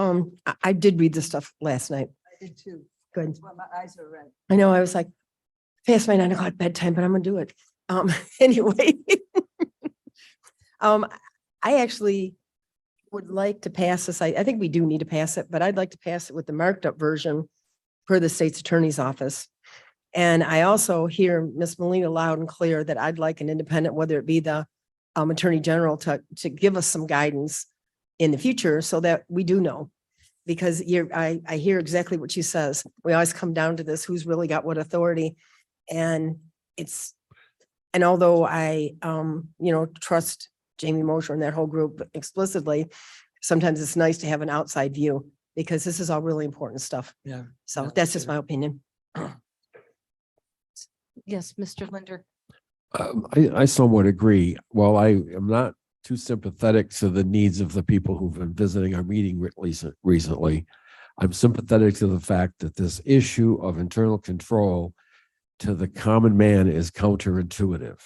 I did read the stuff last night. I did too. Good. Well, my eyes are red. I know, I was like, past my 9 o'clock bedtime, but I'm gonna do it. Anyway. I actually would like to pass this. I think we do need to pass it, but I'd like to pass it with the marked up version per the state's attorney's office. And I also hear Ms. Molina loud and clear that I'd like an independent, whether it be the attorney general, to give us some guidance in the future so that we do know. Because I hear exactly what she says. We always come down to this, who's really got what authority. And although I, trust Jamie Mosher and that whole group explicitly, sometimes it's nice to have an outside view, because this is all really important stuff. Yeah. So that's just my opinion. Yes, Mr. Linder. I somewhat agree. While I am not too sympathetic to the needs of the people who've been visiting our meeting recently, I'm sympathetic to the fact that this issue of internal control to the common man is counterintuitive.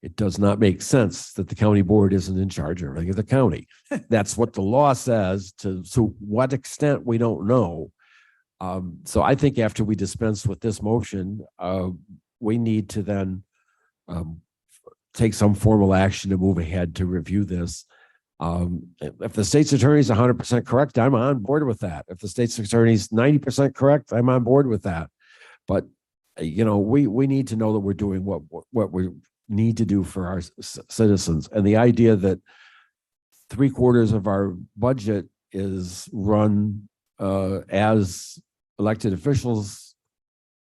It does not make sense that the county board isn't in charge of everything of the county. That's what the law says. To what extent, we don't know. So I think after we dispense with this motion, we need to then take some formal action to move ahead to review this. If the state's attorney is 100% correct, I'm on board with that. If the state's attorney is 90% correct, I'm on board with that. But we need to know that we're doing what we need to do for our citizens. And the idea that 3/4 of our budget is run as elected officials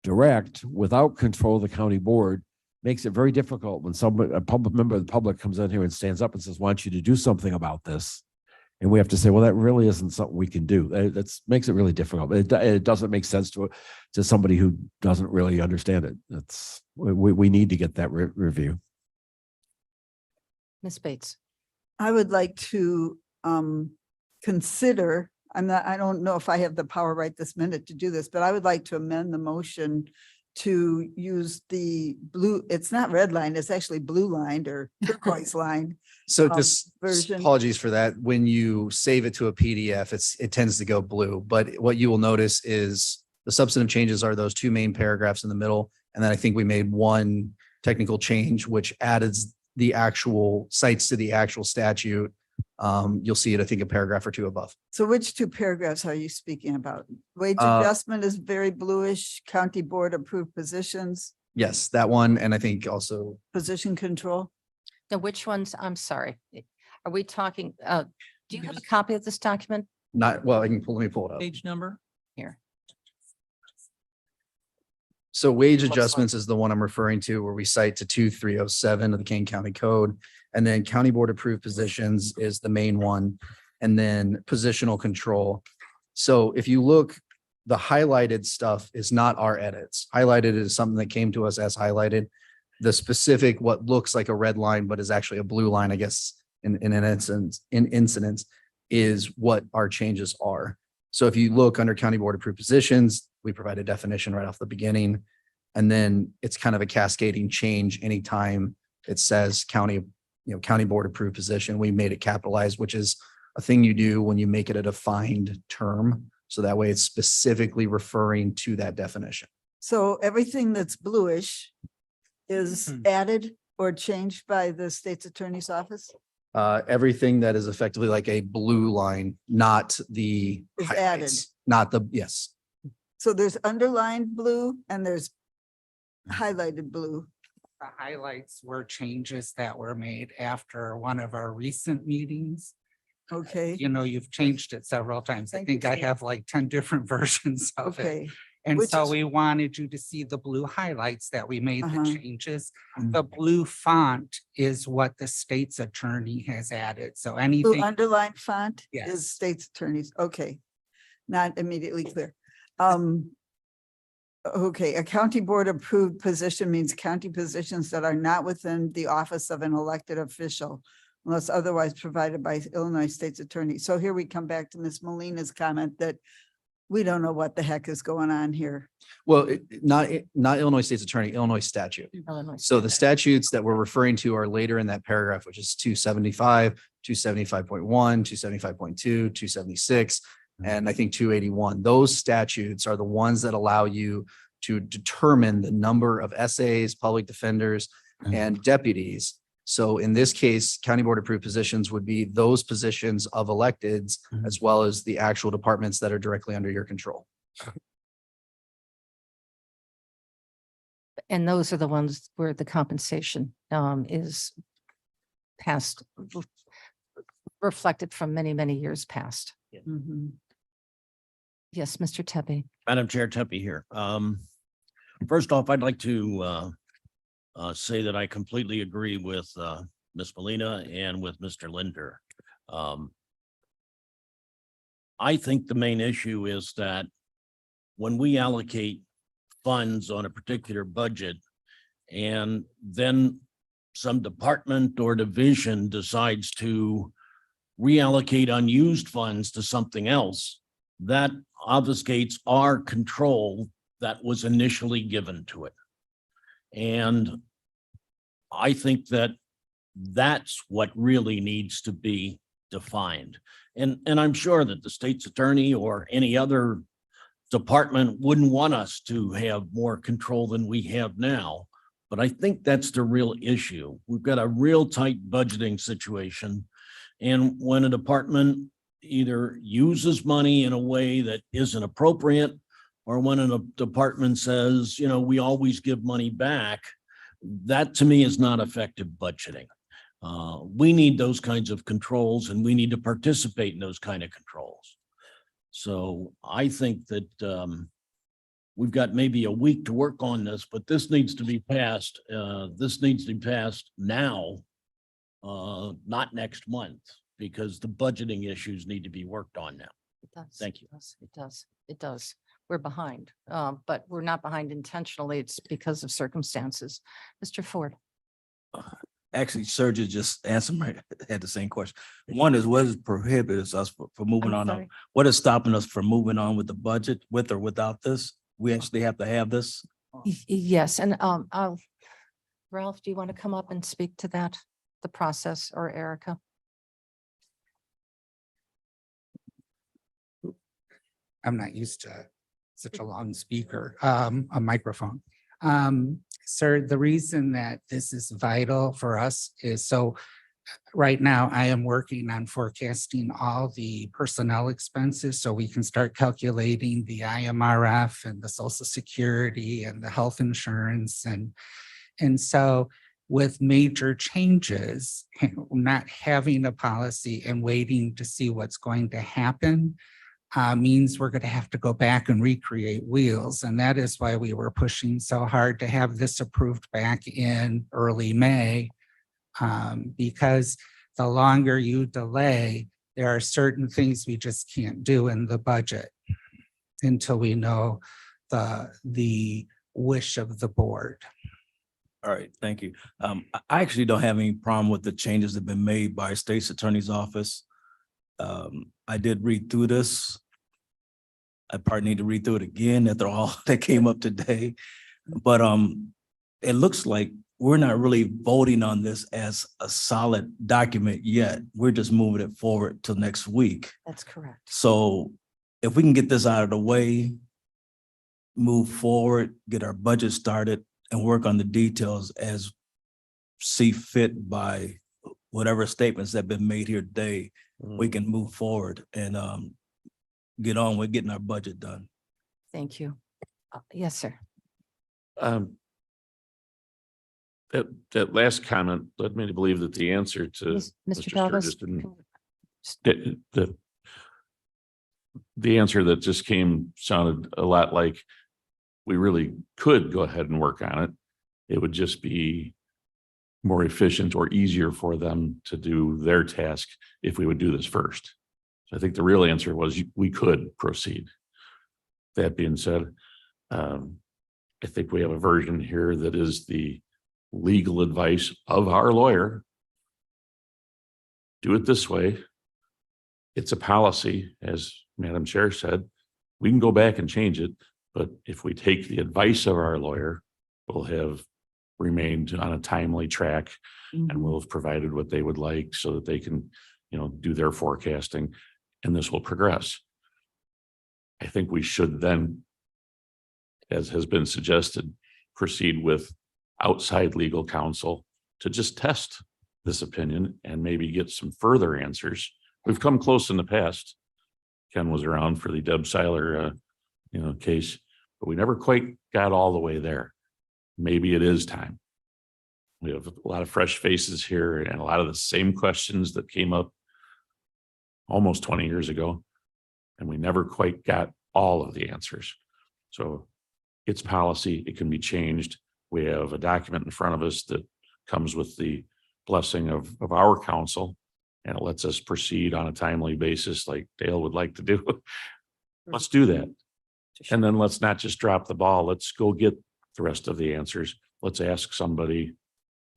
direct without control of the county board makes it very difficult when a public member of the public comes in here and stands up and says, "Want you to do something about this." And we have to say, well, that really isn't something we can do. That makes it really difficult. It doesn't make sense to somebody who doesn't really understand it. We need to get that review. Ms. Bates. I would like to consider, I don't know if I have the power right this minute to do this, but I would like to amend the motion to use the blue, it's not red line, it's actually blue lined or turquoise line. So um, just version. apologies for that. When you save it to a PDF, it tends to go blue. But what you will notice is the substantive changes are those two main paragraphs in the middle. And then I think we made one technical change, which added the actual cites to the actual statute. You'll see it, I think, a paragraph or two above. So which two paragraphs are you speaking about? Wage Uh, adjustment is very bluish, county board approved positions, Yes, that one. And I think also position control. Now, which ones, I'm sorry, are we talking, do you have a copy of this document not, well, let me pull it up. Page number? here? So wage What's adjustments is the one I'm referring to where we cite to 2307 of the Kane County Code. And then county board approved positions is the main one. And then positional control. So if you look, the highlighted stuff is not our edits. Highlighted is something that came to us as highlighted. The specific, what looks like a red line, but is actually a blue line, I guess, in an incidents is what our changes are. So if you look under county board approved positions, we provide a definition right off the beginning. And then it's kind of a cascading change anytime it says county, county board approved position. We made it capitalized, which is a thing you do when you make it a defined term. So that way it's specifically referring to that definition. So everything that's bluish is added or changed by the state's attorney's office? Everything that is effectively like a blue line, not the Is added. highlights, not the, yes. So there's underlined blue and there's highlighted blue. The highlights were changes that were made after one of our recent meetings. Okay, You know, you've changed it several times. I Thank you, think I sir. have like 10 different versions of it. okay. And Which so is- we wanted you to see the blue highlights that we made Uh-huh. the changes. The blue font is what the state's attorney has added. So Blue anything, underlined font Yes. is state's attorneys. Okay. Not immediately clear. Okay, a county board approved position means county positions that are not within the office of an elected official unless otherwise provided by Illinois State's attorney. So here we come back to Ms. Molina's comment that we don't know what the heck is going on here. Well, not Illinois State's attorney, Illinois statute. Illinois So the statutes that we're referring to are later in that paragraph, which is 275, 275.1, 275.2, 276, and I think 281. Those statutes are the ones that allow you to determine the number of SAs, public defenders, and deputies. So in this case, county board approved positions would be those positions of electeds, as well as the actual departments that are directly under your control. And those are the ones where the compensation is past, reflected from many, many years past. Mhm. Yes, Mr. Tebby. Madam Chair, Tempe here. First off, I'd like to say that I completely agree with Ms. Molina and with Mr. Linder. I think the main issue is that when we allocate funds on a particular budget and then some department or division decides to reallocate unused funds to something else, that obfuscates our control that was initially given to it. And I think that that's what really needs to be defined. And I'm sure that the state's attorney or any other department wouldn't want us to have more control than we have now. But I think that's the real issue. We've got a real tight budgeting situation. And when a department either uses money in a way that isn't appropriate, or when a department says, we always give money back, that to me is not effective budgeting. We need those kinds of controls and we need to participate in those kind of controls. So I think that we've got maybe a week to work on this, but this needs to be passed. This needs to be passed now, not next month, because the budgeting issues need to be worked on now. It does. Thank you. It does. It does. We're behind, but we're not behind intentionally. It's because of circumstances. Mr. Ford. actually Sergio just answered had the same question. One is what is prohibits us for moving on? sorry. What is stopping us from moving on with the budget, with or without this? We actually have to have this. Yes, and Ralph, do you want to come up and speak to that, the process, or Erica? I'm not used to such a long speaker, a microphone. Sir, the reason that this is vital for us is so right now I am working on forecasting all the personnel expenses so we can start calculating the IMRF and the Social Security and the health insurance. And so with major changes, not having a policy and waiting to see what's going to happen means we're going to have to go back and recreate wheels. And that is why we were pushing so hard to have this approved back in early May. Because the longer you delay, there are certain things we just can't do in the budget until we know the wish of the board. All right, thank you. I actually don't have any problem with the changes that have been made by State's Attorney's Office. I did read through this. I probably need to read through it again after all that came up today. But it looks like we're not really voting on this as a solid document yet. We're just moving it forward till next week. That's correct. So if we can get this out of the way, move forward, get our budget started, and work on the details as see fit by whatever statements that have been made here today, we can move forward and get on with getting our budget done. Thank you. Yes, sir. That last comment led me to believe that the answer to Mr. Mr. Galvez, Sturgis didn't. The answer that just came sounded a lot like we really could go ahead and work on it. It would just be more efficient or easier for them to do their task if we would do this first. So I think the real answer was we could proceed. That being said, I think we have a version here that is the legal advice of our lawyer. Do it this way. It's a policy, as Madam Chair said. We can go back and change it, but if we take the advice of our lawyer, we'll have remained on a timely track and we'll have provided what they would like so that they can, do their forecasting and this will progress. I think we should then, as has been suggested, proceed with outside legal counsel to just test this opinion and maybe get some further answers. We've come close in the past. Ken was around for the Deb Seiler, case, but we never quite got all the way there. Maybe it is time. We have a lot of fresh faces here and a lot of the same questions that came up almost 20 years ago, and we never quite got all of the answers. So it's policy, it can be changed. We have a document in front of us that comes with the blessing of our counsel, and it lets us proceed on a timely basis like Dale would like to do. Let's do that. And then let's not just drop the ball. Let's go get the rest of the answers. Let's ask somebody,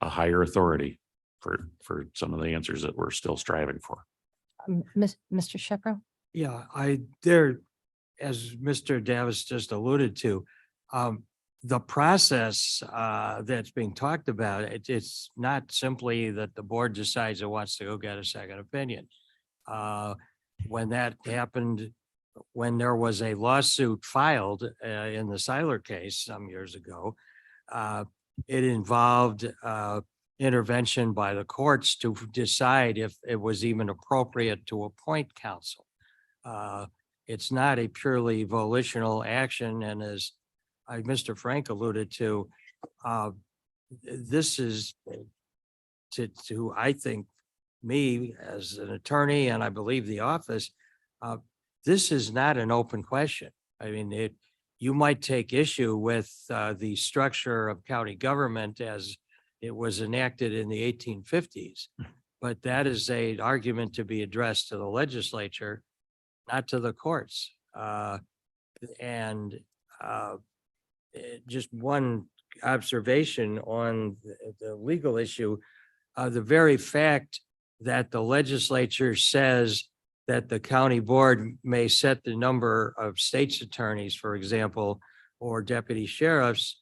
a higher authority, for some of the answers that we're still striving for. Mr. Shepro? Yeah, as Mr. Davis just alluded to, the process that's being talked about, it's not simply that the board decides it wants to go get a second opinion. When that happened, when there was a lawsuit filed in the Seiler case some years ago, it involved intervention by the courts to decide if it was even appropriate to appoint counsel. It's not a purely volitional action, and as Mr. Frank alluded to, this is to I think me as an attorney, and I believe the office, this is not an open question. I mean, you might take issue with the structure of county government as it was enacted in the 1850s, but that is an argument to be addressed to the legislature, not to the courts. Just one observation on the legal issue. the very fact that the legislature says that the county board may set the number of state's attorneys, for example, or deputy sheriffs,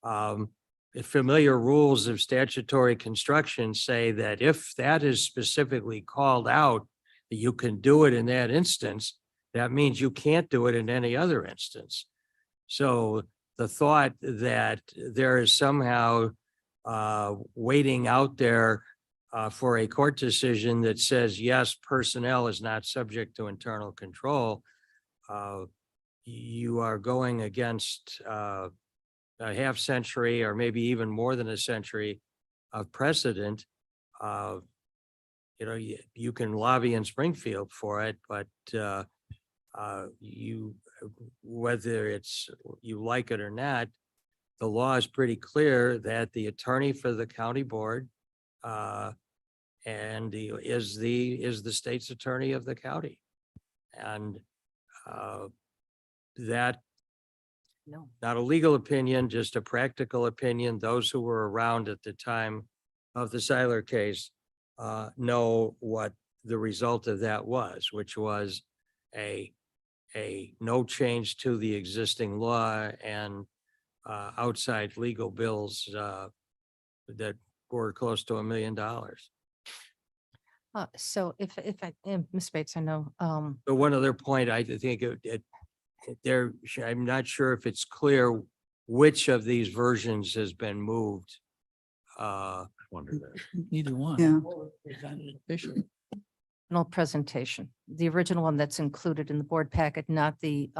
the familiar rules of statutory construction say that if that is specifically called out, that you can do it in that instance, that means you can't do it in any other instance. So the thought that there is somehow waiting out there for a court decision that says, yes, personnel is not subject to internal control, you are going against a half century or maybe even more than a century of precedent. You know, you can lobby in Springfield for it, but whether it's you like it or not, the law is pretty clear that the attorney for the county board and is the state's attorney of the county. And that, not a legal opinion, just a practical opinion. Those who were around at the time of the Seiler case know what the result of that was, which was a no change to the existing law and outside legal bills that were close to $1 million. So if I, Ms. Bates, I know, But one other point, I think I'm not sure if it's clear which of these versions has been moved. I wonder that. Neither one. Yeah. Officially. no presentation, the original one that's included in the board packet, not the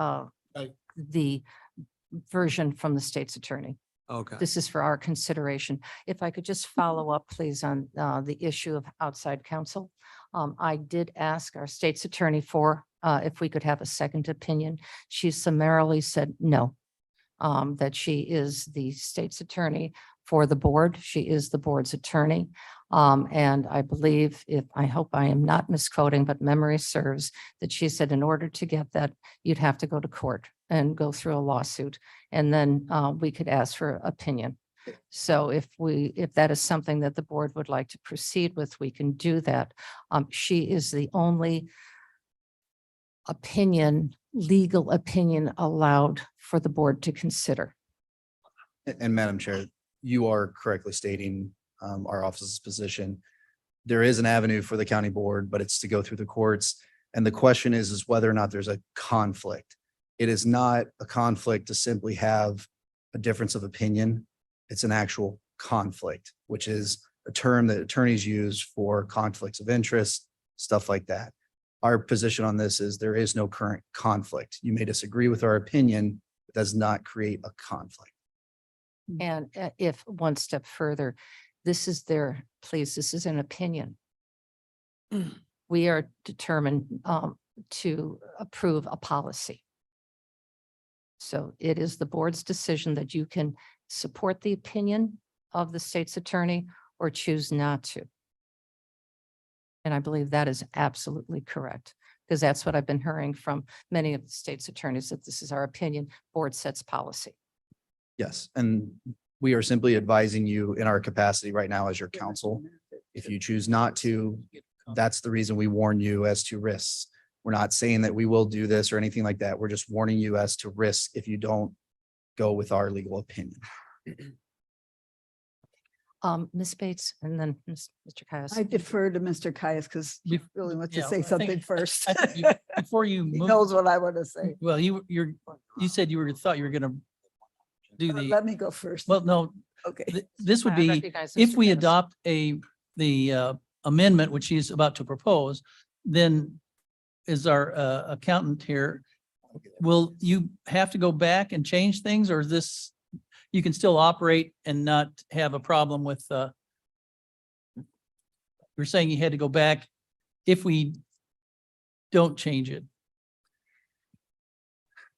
version from the state's attorney. Okay. This is for our consideration. If I could just follow up, please, on the issue of outside counsel. I did ask our state's attorney for if we could have a second opinion. She summarily said no, that she is the state's attorney for the board. She is the board's attorney. And I believe, I hope I am not misquoting, but memory serves, that she said in order to get that, you'd have to go to court and go through a lawsuit. And then we could ask for opinion. So if that is something that the board would like to proceed with, we can do that. She is the only legal opinion allowed for the board to consider. And Madam Chair, you are correctly stating our office's position. There is an avenue for the county board, but it's to go through the courts. And the question is whether or not there's a conflict. It is not a conflict to simply have a difference of opinion. It's an actual conflict, which is a term that attorneys use for conflicts of interest, stuff like that. Our position on this is there is no current conflict. You may disagree with our opinion, it does not create a conflict. And if one step further, this is an opinion. We are determined to approve a policy. So it is the board's decision that you can support the opinion of the state's attorney or choose not to. And I believe that is absolutely correct, because that's what I've been hearing from many of the state's attorneys, that this is our opinion, board sets policy. Yes, and we are simply advising you in our capacity right now as your counsel. If you choose not to, that's the reason we warn you as to risks. We're not saying that we will do this or anything like that. We're just warning you as to risk if you don't go with our legal opinion. Ms. Bates and then Mr. Caius. I defer to Mr. Caius because he really wants to Yeah, say I think- something first. I think before you He move, knows what I want to say. well, you said thought you were gonna do the, Let me go first. well, no, Okay. this would I be, recognize if Mr. we Caius. adopt the amendment, which he's about to propose, then is our accountant here, will you have to go back and change things, or is this, you can still operate and not have a problem with, you're saying you had to go back if we don't change it?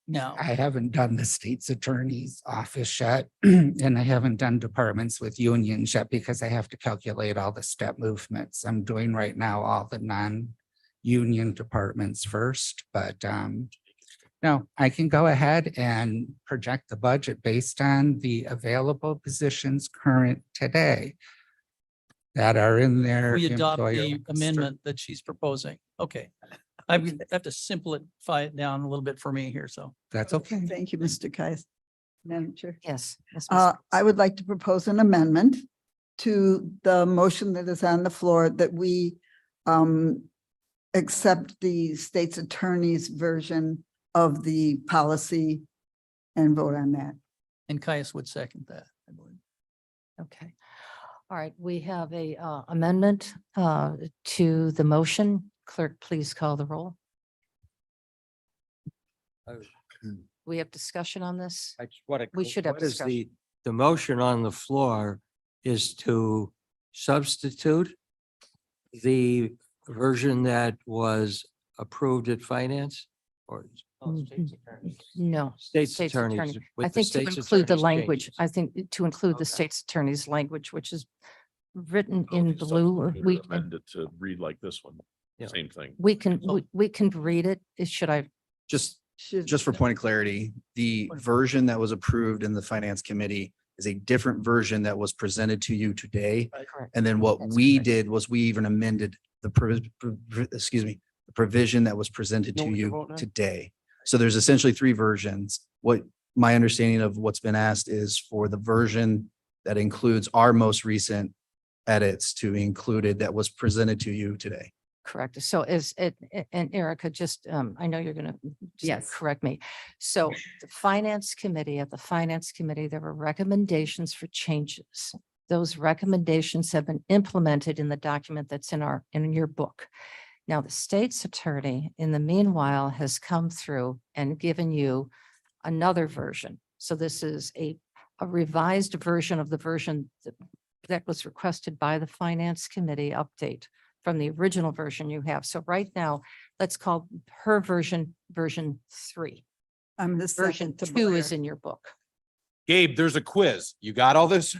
No. I haven't done the state's attorney's office yet, and I haven't done departments with unions yet because I have to calculate all the step movements. I'm doing right now all the non-union departments first, but no, I can go ahead and project the budget based on the available positions current today. that are in their We adopt employer the register. amendment that she's proposing. Okay. I would have to simplify it down a little bit for me here, so. That's okay. Thank you, Mr. Kais. Madam Chair. Yes. Ms. I would like to propose an amendment to the motion that is on the floor that we accept the state's attorney's version of the policy and vote on that. And Caius would second that, I believe. Okay. All right, we have a amendment to the motion. Clerk, please call the roll. We have discussion on this? We should have What is discussion. the motion on the floor is to substitute the version that was approved at finance or No. state's attorneys. attorney. with I the think to state's include the attorney's language, changes. I think to include the Okay. state's attorney's language, which is written in Okay, so blue. we We could amend it to read like this one. Same thing. we can read it. Should I? Just for point of clarity, the version that was approved in the finance committee is a different version that was presented to you today. Correct. And then what That's we correct. did was we even amended the the provision that was presented You to want me to you vote now? today. So there's essentially three versions. What my understanding of what's been asked is for the version that includes our most recent edits to be included that was presented to you today. Correct. So is it, and Erica, just, I know you're gonna Yes. correct me. So the finance committee, at the finance committee, there were recommendations for changes. Those recommendations have been implemented in the document that's in your book. Now, the state's attorney, in the meanwhile, has come through and given you another version. So this is a revised version of the version that was requested by the finance committee update from the original version you have. So right now, let's call her version 3. I'm the Version second to 2 is Blair. in your book. Gabe, there's a quiz. You got all this?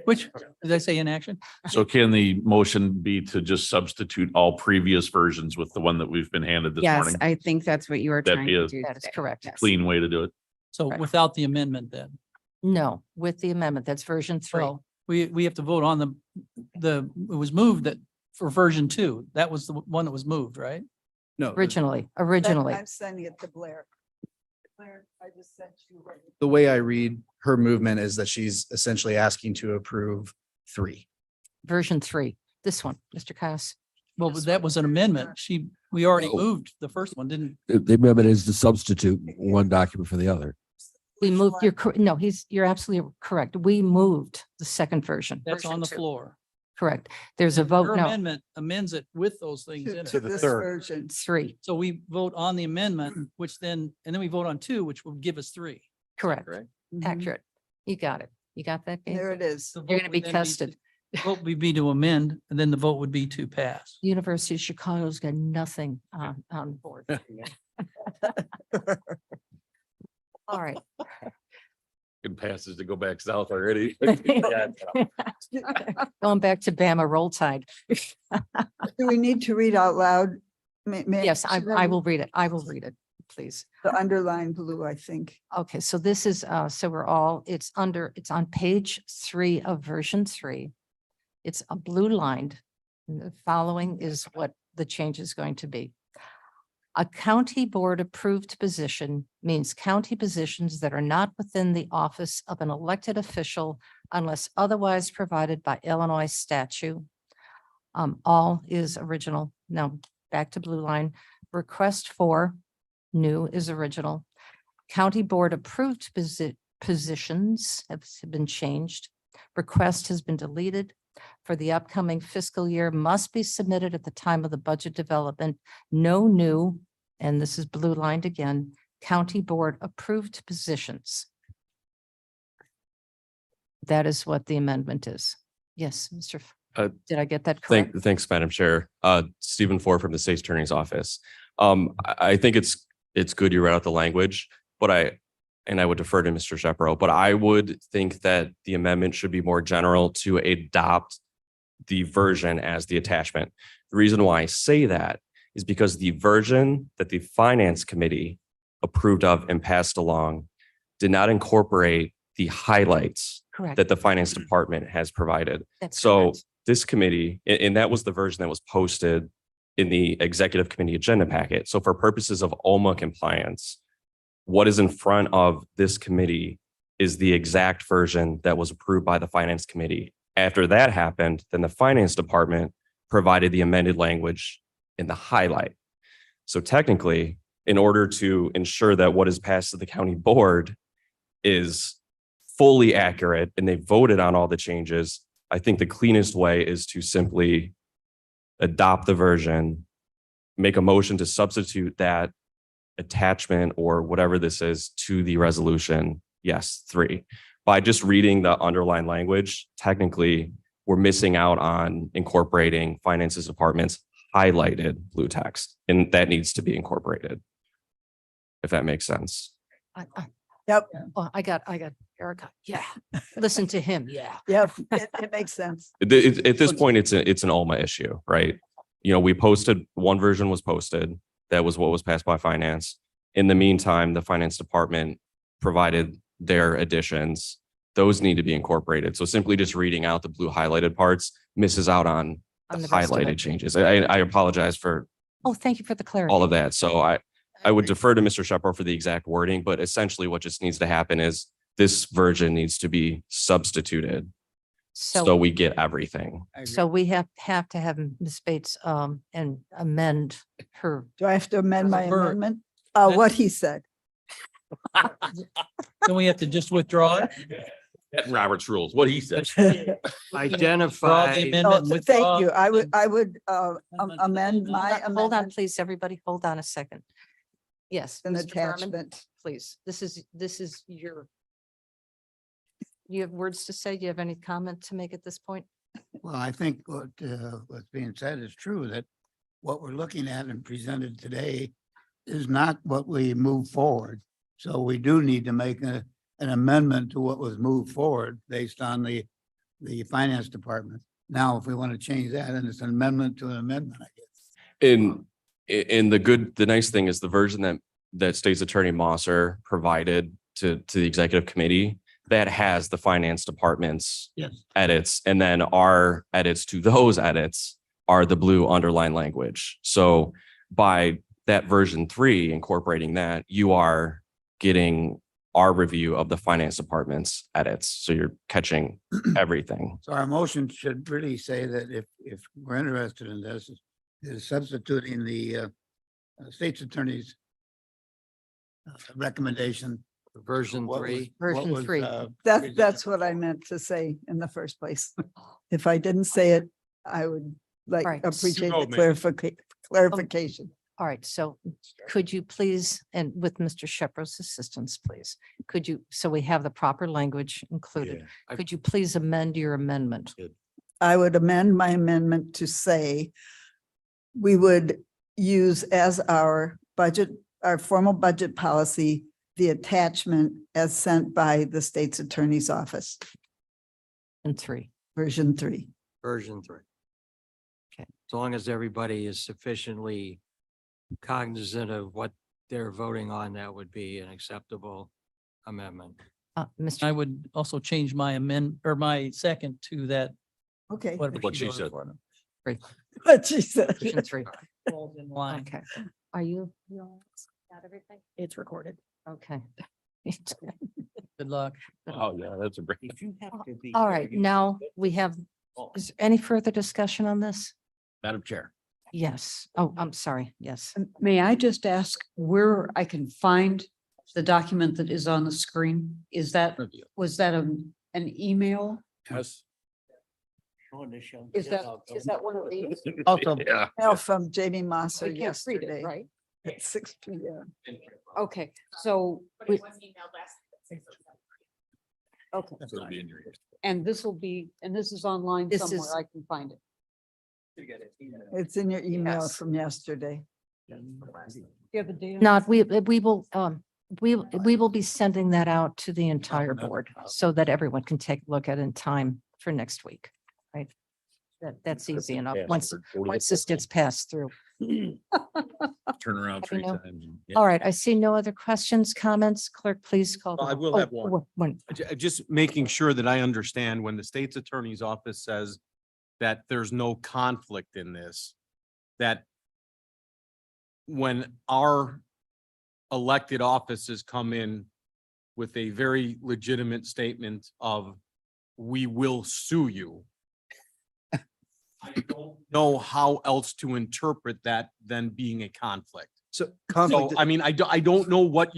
Which, did I say in action? So can the motion be to just substitute all previous versions with the one that we've been handed this Yes, morning? I think that's what you were That'd trying be to a do. That is today. correct. Yes. Clean way to do it. So without the amendment then? No, with the amendment, that's version 3. Well, we have to vote on it was moved that for version 2. That was the one that was moved, right? No, Originally. I'm sending it to Blair. Blair, I just sent you. the way I read her movement is that she's essentially asking to approve 3. Version 3, this one, Mr. Caius. Well, but that was an amendment. We already Oh. moved the first one, didn't? The amendment is to substitute one document for the other. We moved, no, you're absolutely correct. We moved the second version. That's version on the 2. floor. Correct. There's a vote Her now. amendment amends it with those things in To it. this version. 3, So we vote on the amendment, which then, and then we vote on 2, which will give us 3. correct, Correct? accurate. You got it. You got that? Gabe? There it is. The You're vote gonna be would then tested. The vote would be to amend, and then the vote would be to pass. University of Chicago's got nothing on board. All right. Good passes to go back south already. Going back to Bama Roll Tide. Do we need to read out loud? Yes, I should will read it. I will read it, please. The underlined blue, I think. Okay, so this is, so it's on page 3 of version 3. It's a blue lined. And the following is what the change is going to be. A county board approved position means county positions that are not within the office of an elected official unless otherwise provided by Illinois statute. All is original. Now, back to blue line. Request for new is original. County board approved positions have been changed. Request has been deleted. For the upcoming fiscal year must be submitted at the time of the budget development. No new, and this is blue lined again, county board approved positions. That is what the amendment is. Yes, Mr. Did I get that correct? Thanks, Madam Chair. Stephen Ford from the State's Attorney's Office. I think it's good you read out the language, but I would defer to Mr. Shepro, but I would think that the amendment should be more general to adopt the version as the attachment. The reason why I say that is because the version that the Finance Committee approved of and passed along did not incorporate the highlights Correct. that the Finance Department has provided. That's So correct. this committee, and that was the version that was posted in the executive committee agenda packet. So for purposes of OMA compliance, what is in front of this committee is the exact version that was approved by the finance committee. After that happened, then the finance department provided the amended language in the highlight. So technically, in order to ensure that what is passed to the county board is fully accurate and they voted on all the changes, I think the cleanest way is to simply adopt the version, make a motion to substitute that attachment or whatever this is to the resolution. Yes, 3. By just reading the underlying language, technically, we're missing out on incorporating finances department's highlighted blue text, and that needs to be incorporated, if that makes sense. Yep, Well, I got Erica. Yeah. Listen to him. Yeah. yep, it makes sense. At this point, it's an OMA issue, right? You know, we posted, one version was posted. That was what was passed by finance. In the meantime, the finance department provided their additions. Those need to be incorporated. So simply just reading out the blue highlighted parts misses out on the On the rest of highlighted it. changes. I apologize for Oh, thank you for the clarity. all of that. So I would defer to Mr. Shepherd for the exact wording, but essentially what just needs to happen is this version needs to be substituted. So we get everything. So we have to have Ms. Bates and amend her. Do I have to amend my Her- amendment? What he said. Then we have to just withdraw it. Robert's rules, what he said. Withdraw Identify. the Oh, amendment, withdraw. thank you. I would amend my Hold on, amendment. please, everybody. Hold on a second. Yes. An Mr. Berman, attachment. please. This is your. You have words to say? Do you have any comment to make at this point? Well, I think what's being said is true, that what we're looking at and presented today is not what we move forward. So we do need to make an amendment to what was moved forward based on the finance department. Now, if we want to change that, then it's an amendment to an amendment, I guess. In the nice thing is the version that State's Attorney Mosser provided to the executive committee that has the finance department's Yes. edits, and then our edits to those edits are the blue underline language. So by that version 3 incorporating that, you are getting our review of the finance department's edits. So you're catching everything. So our motion should really say that if we're interested in this, is substituting the state's attorney's recommendation. Version what was- 3. what Version was, 3. That's what I meant to say in the first place. If I didn't say it, I would like Right. appreciate Go, the man. clarification. All right, so could you please, and with Mr. Shepherd's assistance, please, could you, so we have the proper language included, could you please amend your amendment? I would amend my amendment to say we would use as our budget, our formal budget policy, the attachment as sent by the state's attorney's office, And 3. version 3. Version 3. Okay. As long as everybody is sufficiently cognizant of what they're voting on, that would be an acceptable amendment. I Mr. would also change my my second to that. Okay. Whatever What she voted said. for them. What she said. Version 3. Falls in line. Okay. Are you? Got everything? It's recorded. Okay. Good luck. Oh, yeah, that's a great. All right, now we have, is there any further discussion on this? Madam Chair. Yes. Oh, I'm sorry. Yes. May I just ask where I can find the document that is on the screen? Was that an email? Yes. Is that one of these? Also, Yeah. Email from Jamie Mosser We can't read it, yesterday right? at 6 p.m. Okay, so, okay, It'll be in your- and this will be, and this is online This somewhere, is- I can find it. It's in your email Yes. from yesterday. Not, we will, we will be sending that out to the entire board so that everyone can take a look at it in time for next week, right? That's easy enough, once this gets passed through. Turn around Let me 3 know. times. All right, I see no other questions, comments. Clerk, please call. the I roll. will Oh, have one. One. Just making sure that I understand when the state's attorney's office says that there's no conflict in this, that when our elected offices come in with a very legitimate statement of, we will sue you. I don't know how else to interpret that than being a conflict. So So, I mean, I don't know what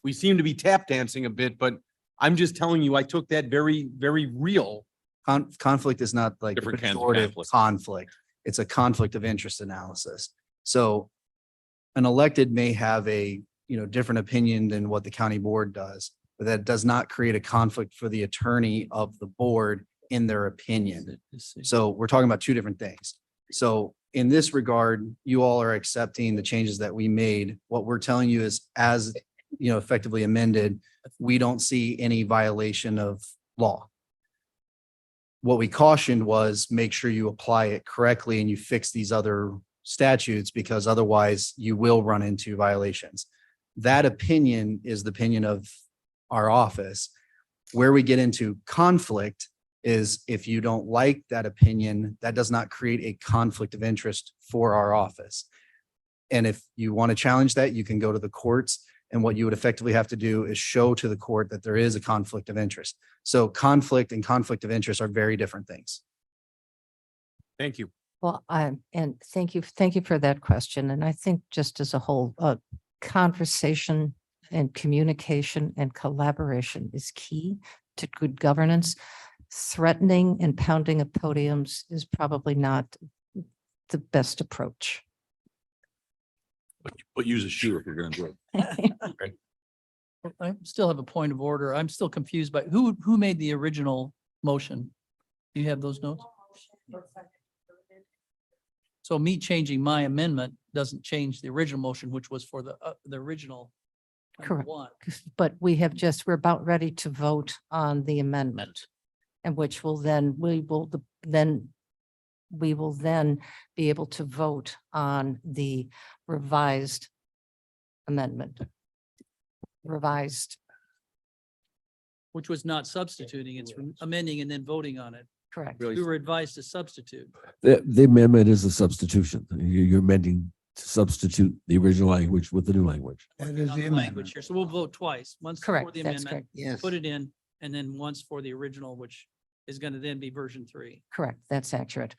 we seem to be tap dancing a bit, but I'm just telling you, I took that very, very real. Conflict is not like a Different kinds of pejorative conflict. conflict. It's a conflict of interest analysis. So an elected may have a, different opinion than what the county board does, but that does not create a conflict for the attorney of the board in their opinion. So we're talking about two different things. So in this regard, you all are accepting the changes that we made. What we're telling you is as, effectively amended, we don't see any violation of law. What we cautioned was make sure you apply it correctly and you fix these other statutes, because otherwise you will run into violations. That opinion is the opinion of our office. Where we get into conflict is if you don't like that opinion, that does not create a conflict of interest for our office. And if you want to challenge that, you can go to the courts. And what you would effectively have to do is show to the court that there is a conflict of interest. So conflict and conflict of interest are very different things. Thank you. Well, and thank you for that question. And I think just as a whole, conversation and communication and collaboration is key to good governance. Threatening and pounding of podiums is probably not the best approach. But use a shoe if you're gonna do it. I still have a point of order. I'm still confused by who made the original motion? Do you have those notes? So me changing my amendment doesn't change the original motion, which was for the original. Correct. one. But we're about ready to vote on the amendment. And which will then, we will then be able to vote on the revised amendment. Revised, Which was not substituting, it's amending and then voting on it. correct. We were advised to substitute. The amendment is a substitution. You're amending to substitute the original language with the new language. That is On the the amendment. language here, so we'll vote twice, once for Correct, the that's amendment, Yes. put it in, and then once for the original, which is gonna then be version 3. Correct, that's accurate.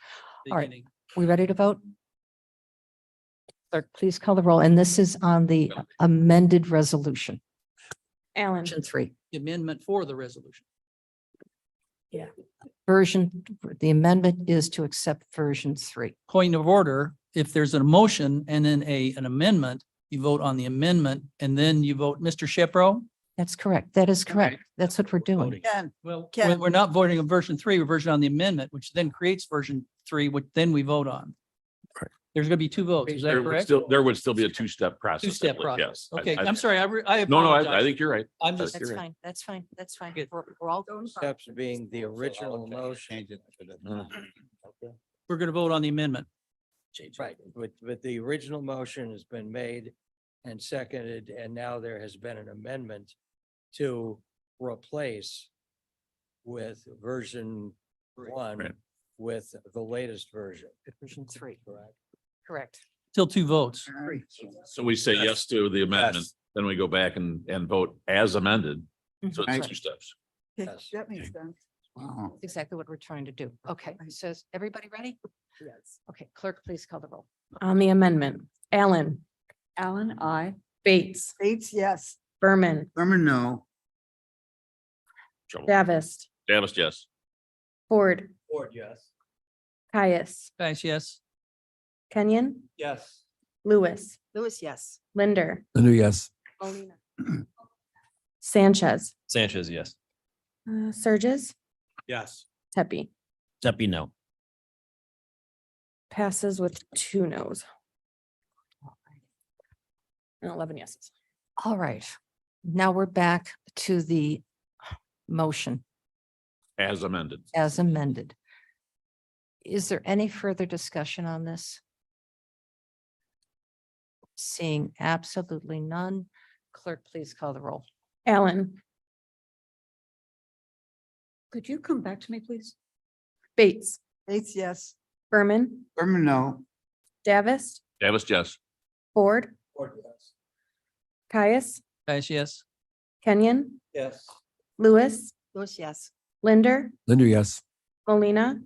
All right. beginning. We ready to vote? Clerk, please call the roll. And this is on the amended resolution. Alan, Version 3. The amendment for the resolution. The amendment is to accept version 3. Point of order, if there's a motion and then an amendment, you vote on the amendment and then you vote, Mr. Shepro? That's correct. That is correct. That's what we're doing. Ken, Well, Ken. we're not voting on version 3, we're voting on the amendment, which then creates version 3, which then we vote on. Right. There's gonna be 2 votes, is that correct? There would still be a two-step process. Two-step I believe, process. yes. Okay, I'm sorry, I No, I apologize. think you're right. I'm just, That's fine. That's fine. That's fine. Good. We're all going. Steps being the original motion. we're gonna vote on the amendment. Right, but the original motion has been made and seconded, and now there has been an amendment to replace with version 1 Right. with the latest version. Version 3. Correct. Correct. Still 2 votes. So we say yes to the amendment, Yes. then we go back and vote as amended. So Right. it's 2 steps. Okay, Yes. that makes sense. Wow. That's exactly what we're trying to do. Okay, so is everybody ready? Yes. Okay, clerk, please call the roll. on the amendment, Alan, Alan, I. Bates, Bates, yes. Berman, Berman, no. Trouble. Davis, Davis, yes. Ford, Ford, yes. Caius, Guys, yes. Kenyon, Yes. Lewis, Lewis, yes. Linder, The new yes. Sanchez, Sanchez, yes. Surges, Yes. Tepe. Steppy, no. Passes with 2 noes. And 11 yeses. All right. Now we're back to the motion As amended. as amended. Is there any further discussion on this? Seeing absolutely none. Clerk, please call the roll. Alan, Could you come back to me, please? Bates, Bates, yes. Berman, Berman, no. Davis, Davis, yes. Ford, Caius, Guys, yes. Kenyon, Yes. Lewis, Lewis, yes. Linder, Linder, yes. Molina,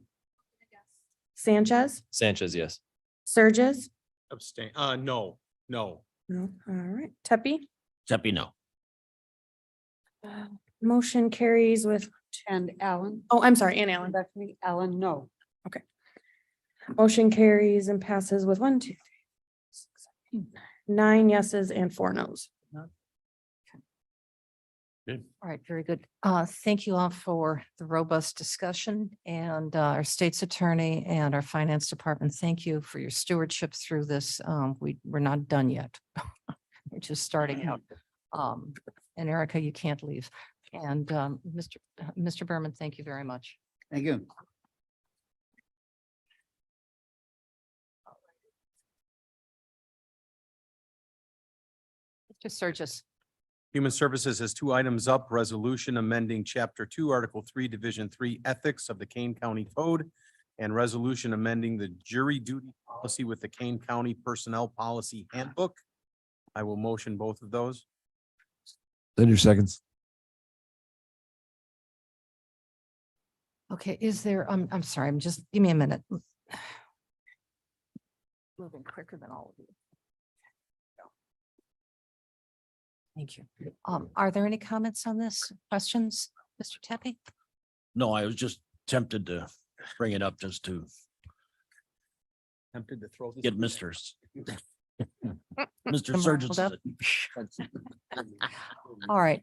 Sanchez, Sanchez, yes. Surges. Abstain, no. No. All right, Tepe. Except, no. Motion carries with, And Alan, oh, I'm sorry, and Alan. Bethany, Alan, no. Motion carries and passes with 1, 2, 3, 4, 5, 6, 7, 8, 9 yeses and 4 nos. Good. All right, very good. Thank you all for the robust discussion and our state's attorney and our finance department. Thank you for your stewardship through this. We're not done yet. We're just starting out. And Erica, you can't leave. And Mr. Berman, thank you very much. Thank you. Mr. Surges. Human Services has 2 items up, resolution amending Chapter 2, Article 3, Division 3 Ethics of the Kane County Code, and resolution amending the jury duty policy with the Kane County Personnel Policy Handbook. I will motion both of those. Linder, seconds. Okay, is there, I'm sorry, give me a minute. Moving quicker than all of you. Thank you. Are there any comments on this? Questions, Mr. Tepe? No, I was just tempted to bring it up just to Tempted to throw this. get Mr. Mr. Come Surges. riled All right,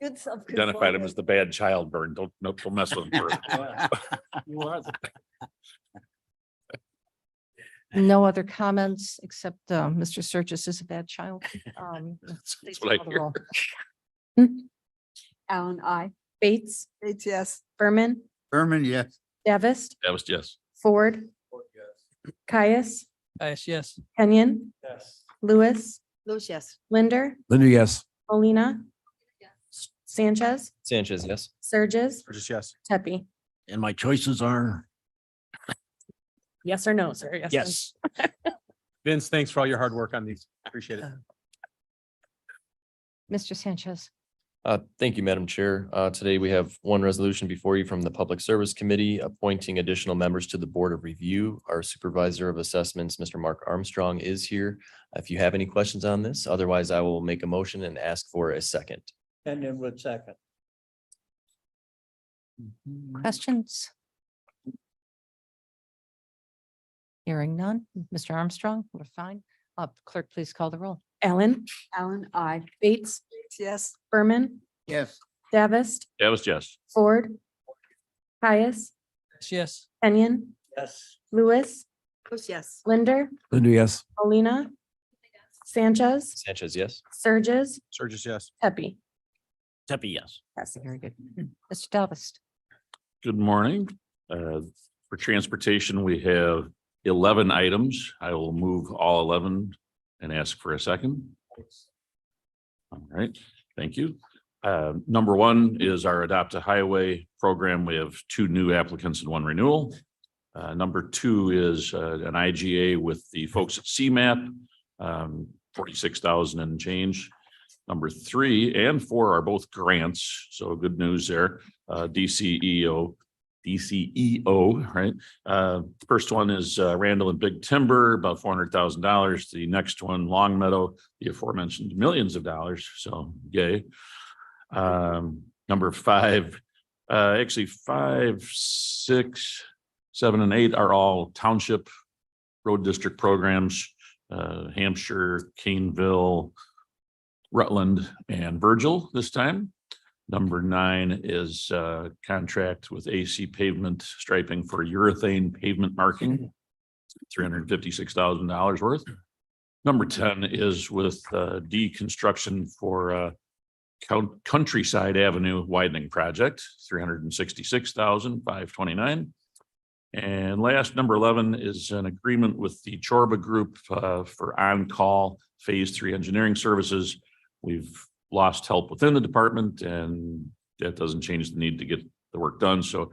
Good self. Identified him as the bad child, Burn. Don't mess with him. further. You are the no other comments except Mr. Surges is a bad child. That's Please what I call the hear. roll. Alan, I. Bates, Bates, yes. Berman, Berman, yes. Davis, Davis, yes. Ford, Caius, Guys, yes. Kenyon, Yes. Lewis, Lewis, yes. Linder, Linder, yes. Molina, Sanchez, Sanchez, yes. Surges, Just yes. Tepe. And my choices are Yes or no, sir? yes. Vince, thanks for all your hard work on these. Appreciate it. Mr. Sanchez. Thank you, Madam Chair. Today we have one resolution before you from the Public Service Committee appointing additional members to the Board of Review. Our Supervisor of Assessments, Mr. Mark Armstrong, is here. If you have any questions on this, otherwise I will make a motion and ask for a second. Kenyon would second. Questions? Hearing none. Mr. Armstrong, we're fine. Clerk, please call the roll. Alan, Alan, I. Bates, Yes. Berman, Yes. Davis, Davis, yes. Ford, Caius, Yes. Kenyon, Yes. Lewis, Lewis, yes. Linder, Linder, yes. Molina, Sanchez, Sanchez, yes. Surges, Surges, yes. Tepe. Tepe, yes. That's very good. Mr. Davis. Good morning. For transportation, we have 11 items. I will move all 11 and ask for a second. All right, thank you. Number 1 is our Adopt a Highway program. We have 2 new applicants and 1 renewal. Number 2 is an IGA with the folks at CMAP, 46,000 and change. Number 3 and 4 are both grants, so good news there. DCEO, right? The first one is Randall and Big Timber, about $400,000. The next one, Long Meadow, the aforementioned millions of dollars. So yay. Number 5, actually 5, 6, 7, and 8 are all township road district programs. Hampshire, Caneville, Rutland, and Virgil this time. Number 9 is contract with AC Pavement Striping for urethane pavement marking, $356,000 worth. Number 10 is with deconstruction for Countryside Avenue widening project, $366,529. And last, number 11 is an agreement with the Chorba Group for on-call Phase 3 engineering services. We've lost help within the department and that doesn't change the need to get the work done. So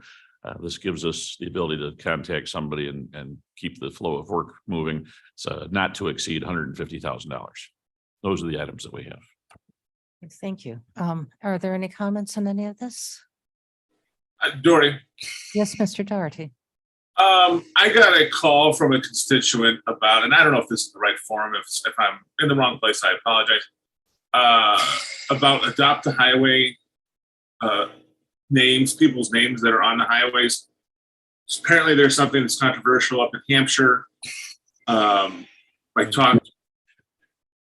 This gives us the ability to contact somebody and keep the flow of work moving. It's not to exceed $150,000. Those are the items that we have. Thank you. Are there any comments on any of this? Dory, Yes, Mr. Doherty. I got a call from a constituent about, and I don't know if this is the right forum. If I'm in the wrong place, I apologize. About Adopt a Highway names, people's names that are on the highways. Apparently, there's something that's controversial up in Hampshire. I talked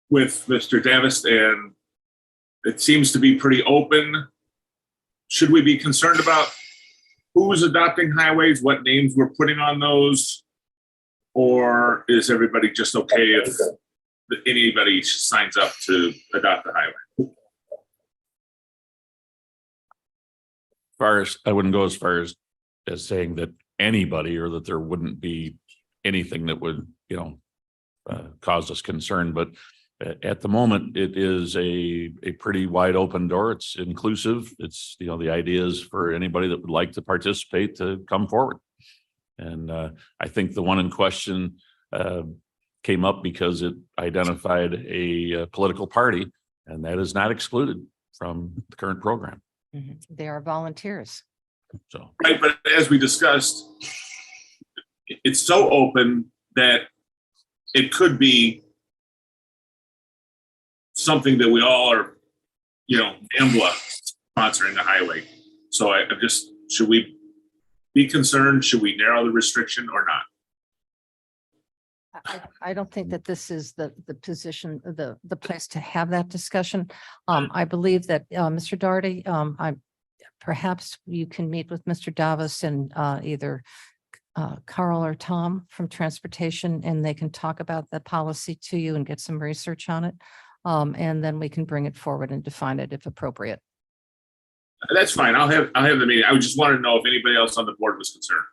with Mr. Davis, and it seems to be pretty open. Should we be concerned about who's adopting highways, what names we're putting on those? Or is everybody just okay if anybody signs up to adopt a highway? I wouldn't go as far as saying that anybody, or that there wouldn't be anything that would, cause us concern, but at the moment, it is a pretty wide open door. It's inclusive. It's, the idea is for anybody that would like to participate to come forward. And I think the one in question came up because it identified a political party, and that is not excluded from the current program. They are volunteers. So, Right, but as we discussed, it's so open that it could be something that we all are, EMBLA sponsoring the highway. So I'm just, should we be concerned? Should we narrow the restriction or not? I don't think that this is the position, the place to have that discussion. I believe that, Mr. Doherty, perhaps you can meet with Mr. Davis and either Carl or Tom from Transportation, and they can talk about the policy to you and get some research on it. And then we can bring it forward and define it if appropriate. That's fine. I'll have the meeting. I just wanted to know if anybody else on the board was concerned.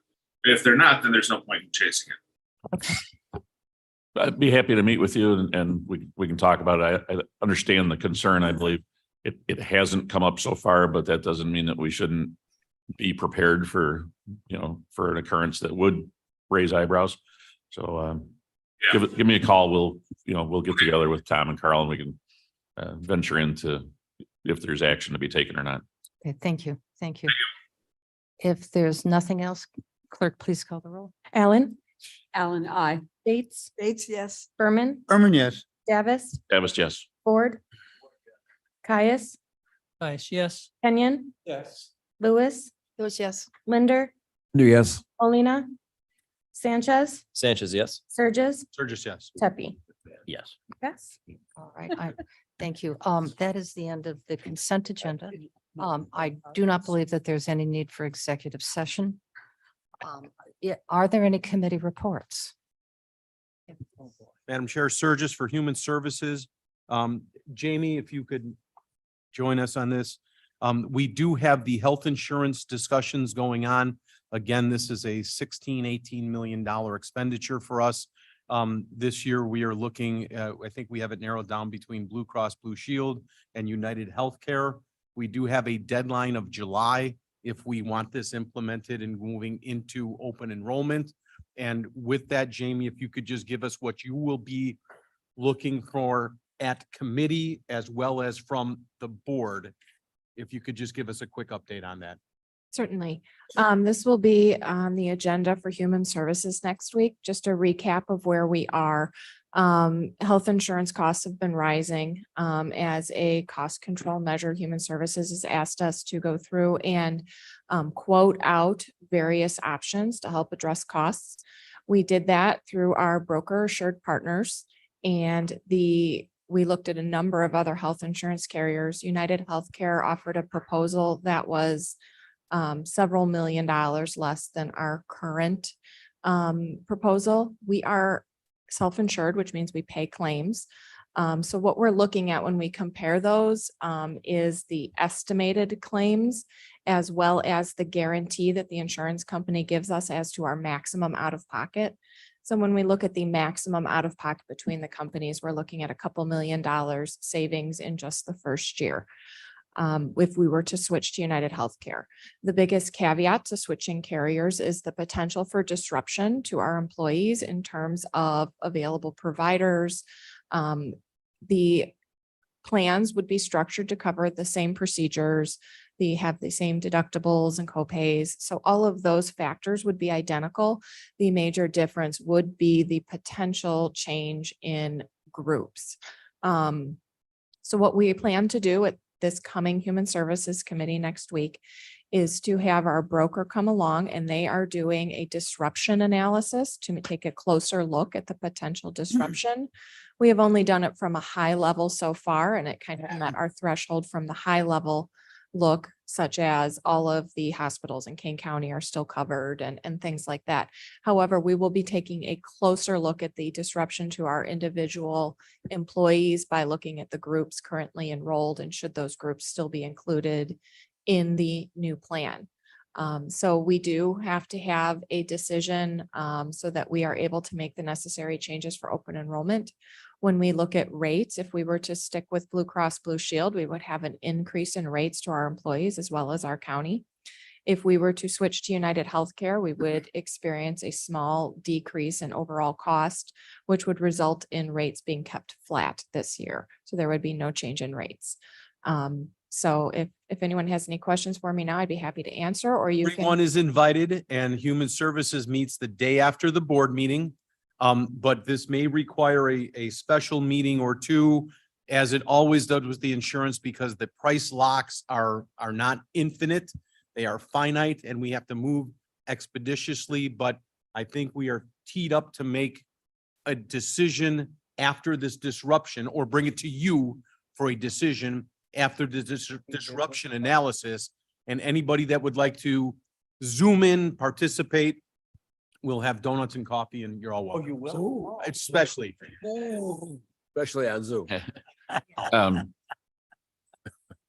If they're not, then there's no point in chasing it. Okay. I'd be happy to meet with you and we can talk about it. I understand the concern. I believe it hasn't come up so far, but that doesn't mean that we shouldn't be prepared for, for an occurrence that would raise eyebrows. So give me a call. We'll get together with Tom and Carl and we can venture into if there's action to be taken or not. Okay, thank you. Thank you. If there's nothing else, clerk, please call the roll. Allen, Alan, I. Bates, Bates, yes. Berman, Yes. Davis, Davis, yes. Ford, Caius, Yes. Kenyon, Yes. Lewis, Those yes. Linder, Yes. Olina, Sanchez, Sanchez, yes. Surges, Surges, yes. Tepe. Yes. Yes. All right, thank you. That is the end of the consent agenda. I do not believe that there's any need for executive session. Are there any committee reports? Madam Chair, Surges for Human Services. Jamie, if you could join us on this. We do have the health insurance discussions going on. Again, this is a $18 million expenditure for us. This year, we are looking, I think we have it narrowed down between Blue Cross Blue Shield and United Healthcare. We do have a deadline of July if we want this implemented and moving into open enrollment. And with that, Jamie, if you could just give us what you will be looking for at committee as well as from the board, if you could just give us a quick update on that. Certainly. This will be on the agenda for Human Services next week. Just a recap of where we are. Health insurance costs have been rising. As a cost control measure, Human Services has asked us to go through and quote out various options to help address costs. We did that through our broker Assured Partners, and we looked at a number of other health insurance carriers. United Healthcare offered a proposal that was several $1 million less than our current proposal. We are self-insured, which means we pay claims. So what we're looking at when we compare those is the estimated claims as well as the guarantee that the insurance company gives us as to our maximum out of pocket. So when we look at the maximum out of pocket between the companies, we're looking at a couple $1 million savings in just the first year. if we were to switch to United Healthcare. The biggest caveat to switching carriers is the potential for disruption to our employees in terms of available providers. The plans would be structured to cover the same procedures. They have the same deductibles and copays. So all of those factors would be identical. The major difference would be the potential change in groups. So what we plan to do at this coming Human Services Committee next week is to have our broker come along, and they are doing a disruption analysis to take a closer look at the potential disruption. We have only done it from a high level so far, and it kind of met our threshold from the high level look, such as all of the hospitals in Kane County are still covered and things like that. However, we will be taking a closer look at the disruption to our individual employees by looking at the groups currently enrolled and should those groups still be included in the new plan. So we do have to have a decision so that we are able to make the necessary changes for open enrollment. When we look at rates, if we were to stick with Blue Cross Blue Shield, we would have an increase in rates to our employees as well as our county. If we were to switch to United Healthcare, we would experience a small decrease in overall cost, which would result in rates being kept flat this year. So there would be no change in rates. So if anyone has any questions for me now, I'd be happy to answer, or you Everyone can. is invited, and Human Services meets the day after the board meeting. But this may require a special meeting or two, as it always does with the insurance, because the price locks are not infinite. They are finite, and we have to move expeditiously, but I think we are teed up to make a decision after this disruption, or bring it to you for a decision after the disruption analysis. And anybody that would like to Zoom in, participate, we'll have donuts and coffee, and you're all welcome. you will? Especially. Especially on Zoom.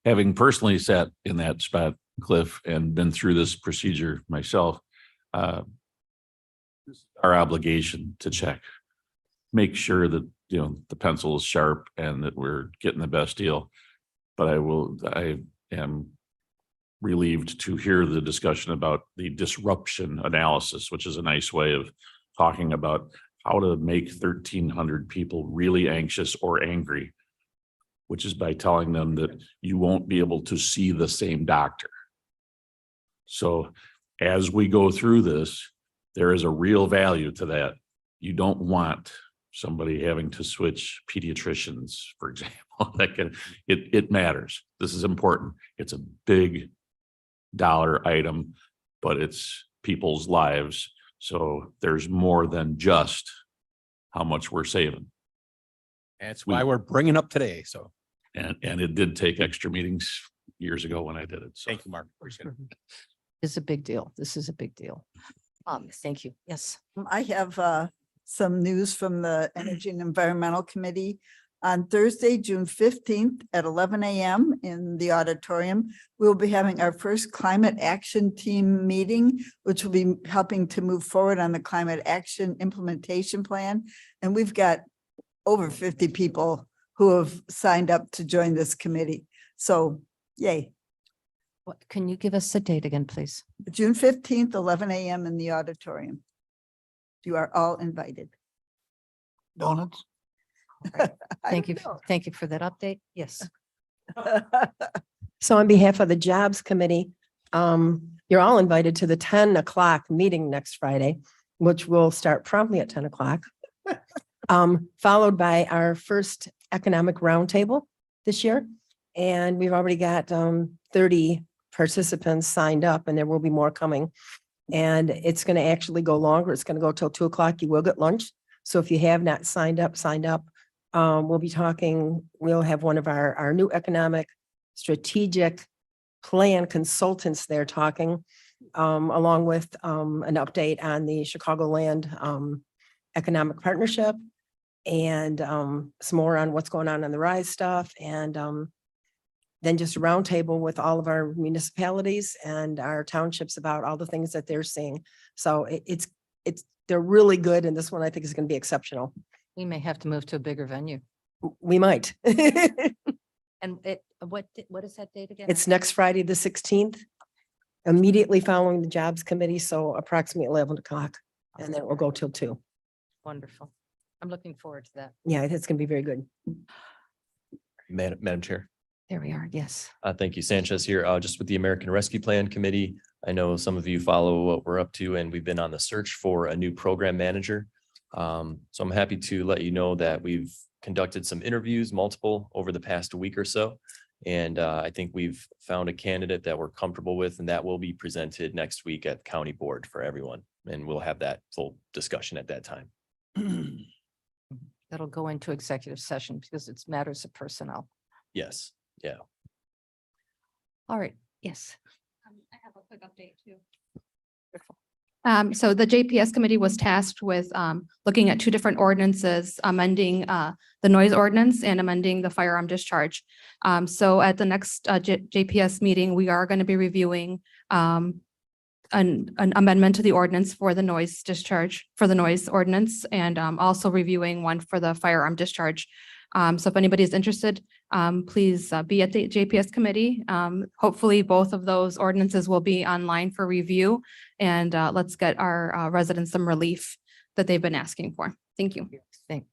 Having personally sat in that spot, Cliff, and been through this procedure myself, our obligation to check, make sure that, the pencil is sharp and that we're getting the best deal. But I am relieved to hear the discussion about the disruption analysis, which is a nice way of talking about how to make 1,300 people really anxious or angry, which is by telling them that you won't be able to see the same doctor. So as we go through this, there is a real value to that. You don't want somebody having to switch pediatricians, for example. It matters. This is important. It's a big dollar item, but it's people's lives. So there's more than just how much we're saving. That's why we're bringing up today. So. And it did take extra meetings years ago when I did it. So Thank you, Mark. Appreciate it. It's a big deal. This is a big deal. Thank you. Yes. I have some news from the Energy and Environmental Committee. On Thursday, June 15th at 11 a.m. in the auditorium, we'll be having our first climate action team meeting, which will be helping to move forward on the climate action implementation plan. And we've got over 50 people who have signed up to join this committee. So yay. What, can you give us the date again, please? June 15th, 11 a.m. in the auditorium. You are all invited. Donuts? Thank you. Thank you for that update. Yes. So on behalf of the Jobs Committee, you're all invited to the 10 o'clock meeting next Friday, which will start promptly at 10 o'clock. Followed by our first economic roundtable this year. And we've already got 30 participants signed up, and there will be more coming. And it's going to actually go longer. It's going to go till 2 o'clock. You will get lunch. So if you have not signed up, we'll be talking, we'll have one of our new economic strategic plan consultants there talking, along with an update on the Chicagoland Economic Partnership, and some more on what's going on the RISE stuff, and then just a roundtable with all of our municipalities and our townships about all the things that they're seeing. So they're really good, and this one I think is going to be exceptional. We may have to move to a bigger venue. We might. And what is that date again? It's next Friday, the 16th, immediately following the Jobs Committee, so approximately 11 o'clock. And then it will go till 2. Wonderful. I'm looking forward to that. Yeah, it's going to be very good. Madam Chair. There we are. Yes. Thank you, Sanchez here. Just with the American Rescue Plan Committee, I know some of you follow what we're up to, and we've been on the search for a new program manager. So I'm happy to let you know that we've conducted some interviews, multiple over the past week or so. And I think we've found a candidate that we're comfortable with, and that will be presented next week at the county board for everyone. And we'll have that full discussion at that time. That'll go into executive session because it's matters of personnel. Yes, yeah. All right. Yes. I have a quick update too. So the JPS committee was tasked with looking at 2 different ordinances, amending the noise ordinance and amending the firearm discharge. So at the next JPS meeting, we are going to be reviewing an amendment to the ordinance for the noise discharge, for the noise ordinance, and also reviewing one for the firearm discharge. So if anybody is interested, please be at the JPS committee. Hopefully both of those ordinances will be online for review, and let's get our residents some relief that they've been asking for. Thank you.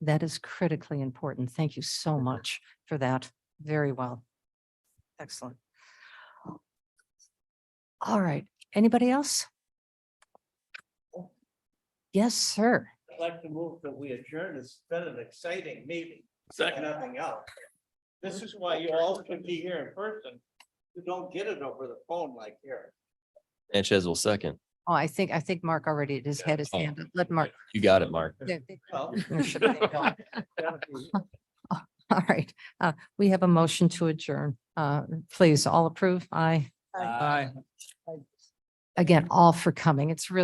That is critically important. Thank you so much for that. Very well. Excellent. All right. Anybody else? Yes, sir. I'd like to move that we adjourn. It's been an exciting meeting. Second. Nothing else. This is why you all should be here in person. You don't get it over the phone like here. Sanchez will second. Oh, I think Mark already has had his hand up. Let Mark. You got it, Mark. Well, There should be no- All right. We have a motion to adjourn. Please, all approve. Aye. Aye. Again, all for coming. It's really